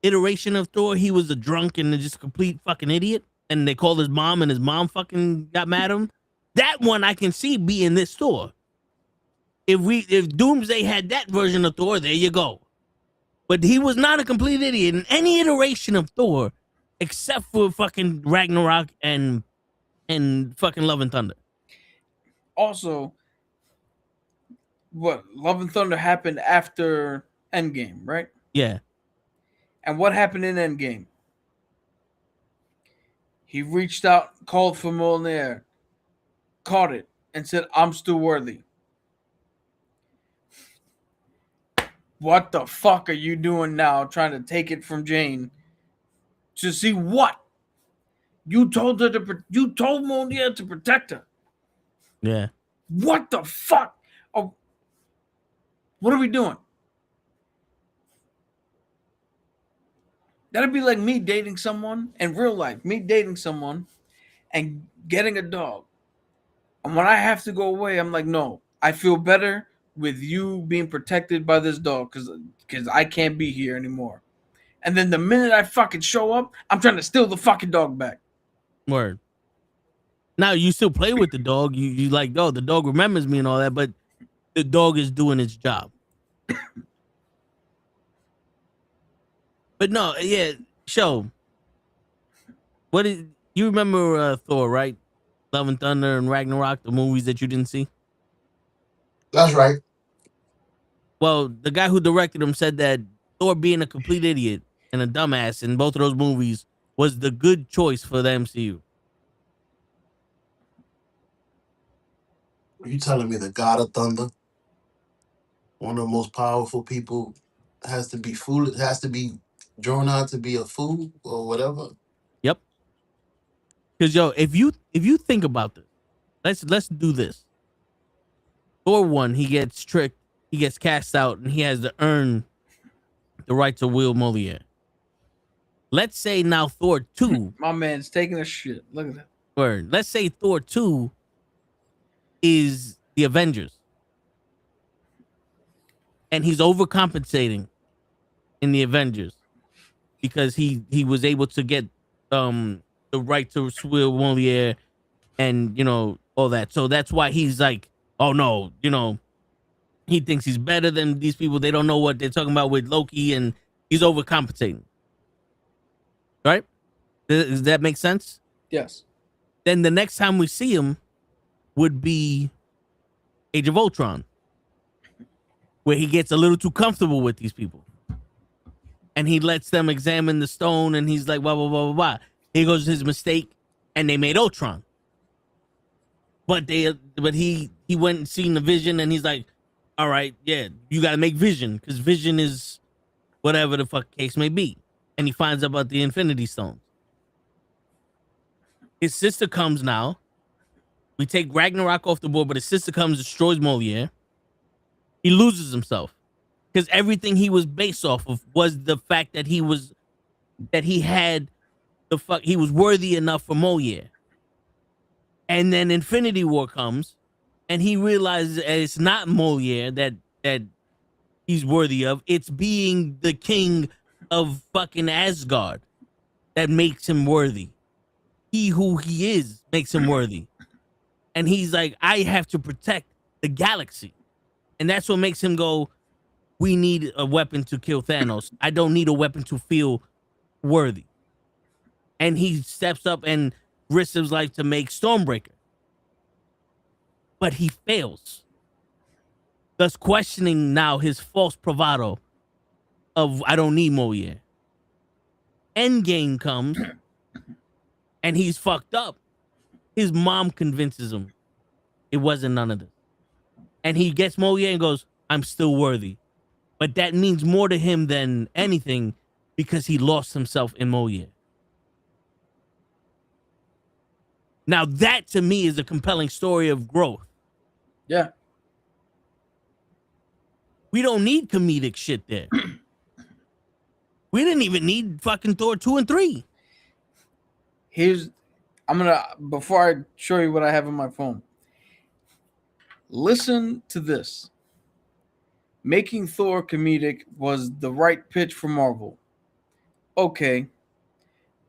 iteration of Thor, he was a drunk and just a complete fucking idiot, and they called his mom and his mom fucking got mad at him. That one I can see being this Thor. If Doomsday had that version of Thor, there you go. But he was not a complete idiot in any iteration of Thor, except for fucking Ragnarok and fucking Love and Thunder. Also, what Love and Thunder happened after Endgame, right? Yeah. And what happened in Endgame? He reached out, called for Mjolnir, caught it, and said, "I'm still worthy." What the fuck are you doing now, trying to take it from Jane? To see what? You told Mjolnir to protect her. Yeah. What the fuck? Oh, what are we doing? That'd be like me dating someone in real life. Me dating someone and getting a dog. And when I have to go away, I'm like, no, I feel better with you being protected by this dog because I can't be here anymore. And then the minute I fucking show up, I'm trying to steal the fucking dog back. Word. Now you still play with the dog. You like, oh, the dog remembers me and all that, but the dog is doing its job. But no, yeah, show. You remember Thor, right? Love and Thunder and Ragnarok, the movies that you didn't see? That's right. Well, the guy who directed them said that Thor being a complete idiot and a dumbass in both of those movies was the good choice for the MCU. Are you telling me the God of Thunder, one of the most powerful people, has to be fool? Has to be drawn out to be a fool or whatever? Yep. Because if you think about this, let's do this. Thor 1, he gets tricked, he gets cast out, and he has to earn the right to wield Moliere. Let's say now Thor 2. My man's taking a shit. Look at that. Word. Let's say Thor 2 is the Avengers. And he's overcompensating in the Avengers because he was able to get the right to wield Moliere and, all that. So that's why he's like, oh no, he thinks he's better than these people. They don't know what they're talking about with Loki, and he's overcompensating. Right? Does that make sense? Yes. Then the next time we see him would be Age of Ultron, where he gets a little too comfortable with these people. And he lets them examine the stone, and he's like, blah, blah, blah, blah, blah. Here goes his mistake, and they made Ultron. But he went and seen the Vision, and he's like, all right, yeah, you got to make Vision, because Vision is whatever the fuck case may be. And he finds out about the Infinity Stones. His sister comes now. We take Ragnarok off the board, but his sister comes, destroys Moliere. He loses himself. Because everything he was based off of was the fact that he was worthy enough for Moliere. And then Infinity War comes, and he realizes that it's not Moliere that he's worthy of. It's being the king of fucking Asgard that makes him worthy. He who he is makes him worthy. And he's like, I have to protect the galaxy. And that's what makes him go, we need a weapon to kill Thanos. I don't need a weapon to feel worthy. And he steps up and risks his life to make Stormbreaker. But he fails. Thus questioning now his false bravado of, I don't need Moliere. Endgame comes, and he's fucked up. His mom convinces him it wasn't none of this. And he gets Moliere and goes, I'm still worthy. But that means more to him than anything because he lost himself in Moliere. Now that to me is a compelling story of growth. Yeah. We don't need comedic shit there. We didn't even need fucking Thor 2 and 3. Before I show you what I have on my phone, listen to this. Making Thor comedic was the right pitch for Marvel. Okay.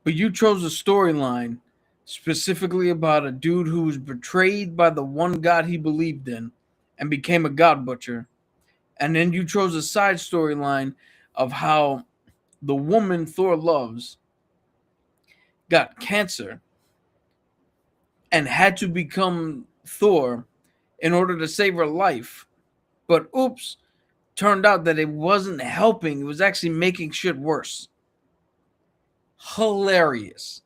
But you chose a storyline specifically about a dude who was betrayed by the one god he believed in and became a god butcher. And then you chose a side storyline of how the woman Thor loves got cancer and had to become Thor in order to save her life. But oops, turned out that it wasn't helping. It was actually making shit worse. Hilarious.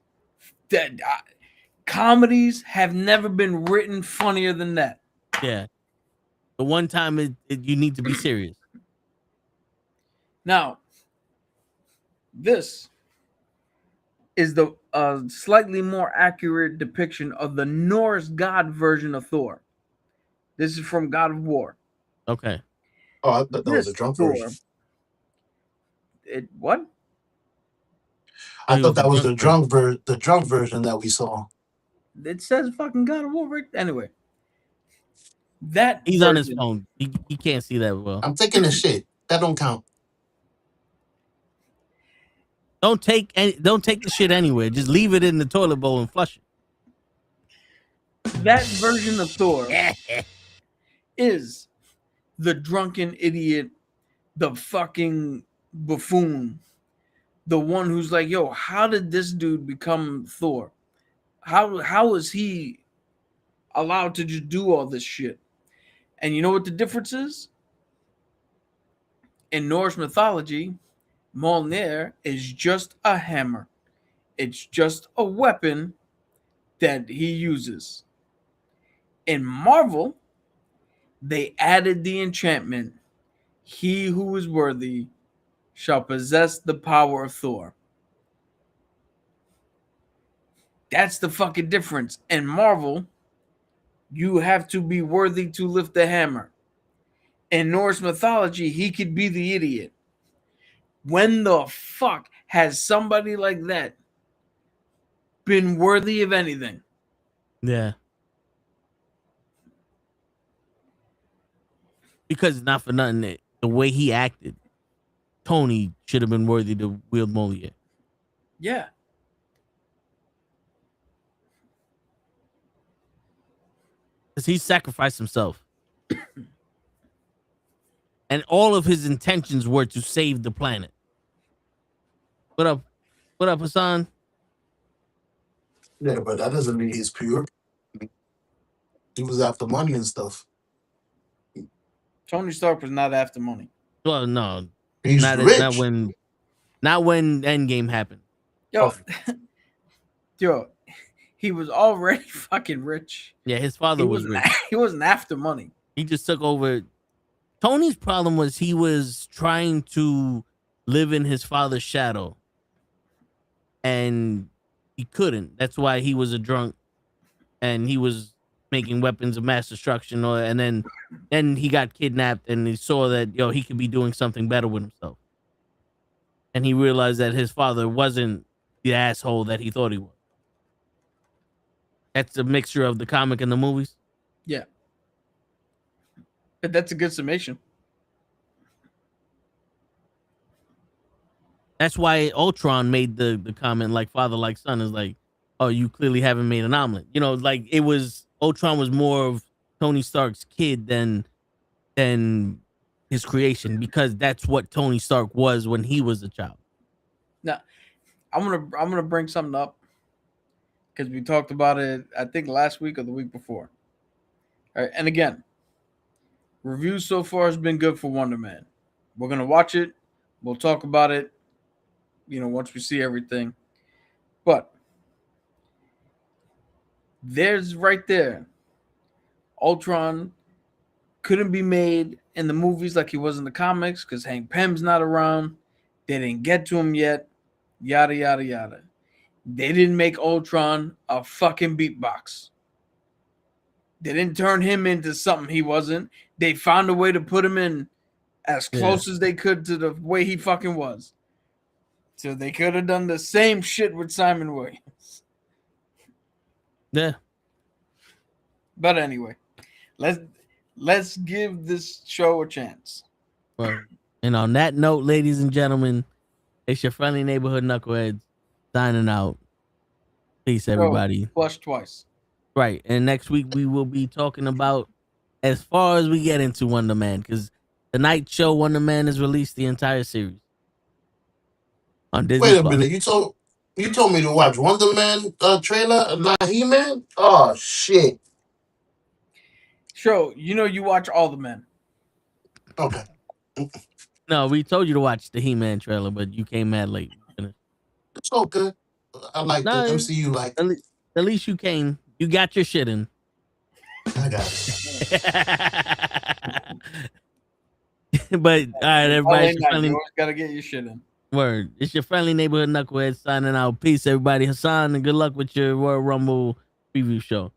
Comedies have never been written funnier than that. Yeah. The one time you need to be serious. Now, this is the slightly more accurate depiction of the Norse god version of Thor. This is from God of War. Okay. Oh, I thought that was a drunk version. What? I thought that was the drunk version that we saw. It says fucking God of War right. Anyway, that he's on his phone. He can't see that well. I'm taking the shit. That don't count. Don't take the shit anywhere. Just leave it in the toilet bowl and flush it. That version of Thor is the drunken idiot, the fucking buffoon, the one who's like, yo, how did this dude become Thor? How is he allowed to just do all this shit? And you know what the difference is? In Norse mythology, Mjolnir is just a hammer. It's just a weapon that he uses. In Marvel, they added the enchantment, he who is worthy shall possess the power of Thor. That's the fucking difference. In Marvel, you have to be worthy to lift the hammer. In Norse mythology, he could be the idiot. When the fuck has somebody like that been worthy of anything? Yeah. Because not for nothing, the way he acted, Tony should have been worthy to wield Mjolnir. Yeah. Because he sacrificed himself. And all of his intentions were to save the planet. What up? What up, Hassan? Yeah, but that doesn't mean he's pure. He was after money and stuff. Tony Stark was not after money. Well, no. He's rich. Not when Endgame happened. Yo, he was already fucking rich. Yeah, his father was rich. He wasn't after money. He just took over. Tony's problem was he was trying to live in his father's shadow. And he couldn't. That's why he was a drunk. And he was making weapons of mass destruction. And then he got kidnapped and he saw that, he could be doing something better with himself. And he realized that his father wasn't the asshole that he thought he was. That's a mixture of the comic and the movies. Yeah. But that's a good summation. That's why Ultron made the comment like father, like son is like, oh, you clearly haven't made an omelet. Like it was Ultron was more of Tony Stark's kid than his creation, because that's what Tony Stark was when he was a child. Now, I'm gonna bring something up because we talked about it, I think last week or the week before. All right, and again, reviews so far has been good for Wonder Man. We're gonna watch it. We'll talk about it, once we see everything. But there's right there, Ultron couldn't be made in the movies like he was in the comics because Hank Pym's not around. They didn't get to him yet. Yada, yada, yada. They didn't make Ultron a fucking beatbox. They didn't turn him into something he wasn't. They found a way to put him in as close as they could to the way he fucking was. So they could have done the same shit with Simon Williams. Yeah. But anyway, let's give this show a chance. Well, and on that note, ladies and gentlemen, it's your friendly neighborhood knuckleheads signing out. Peace, everybody. Flush twice. Right. And next week we will be talking about, as far as we get into Wonder Man, because the night show Wonder Man has released the entire series on Disney. Wait a minute, you told me to watch Wonder Man trailer, not He-Man? Oh shit. Show, you watch all the men. Okay. No, we told you to watch the He-Man trailer, but you came mad late. It's okay. I like the MCU. Like at least you came. You got your shit in. I got it. But all right, everybody. You always gotta get your shit in. Word. It's your friendly neighborhood knucklehead signing out. Peace, everybody. Hassan, and good luck with your Royal Rumble preview show.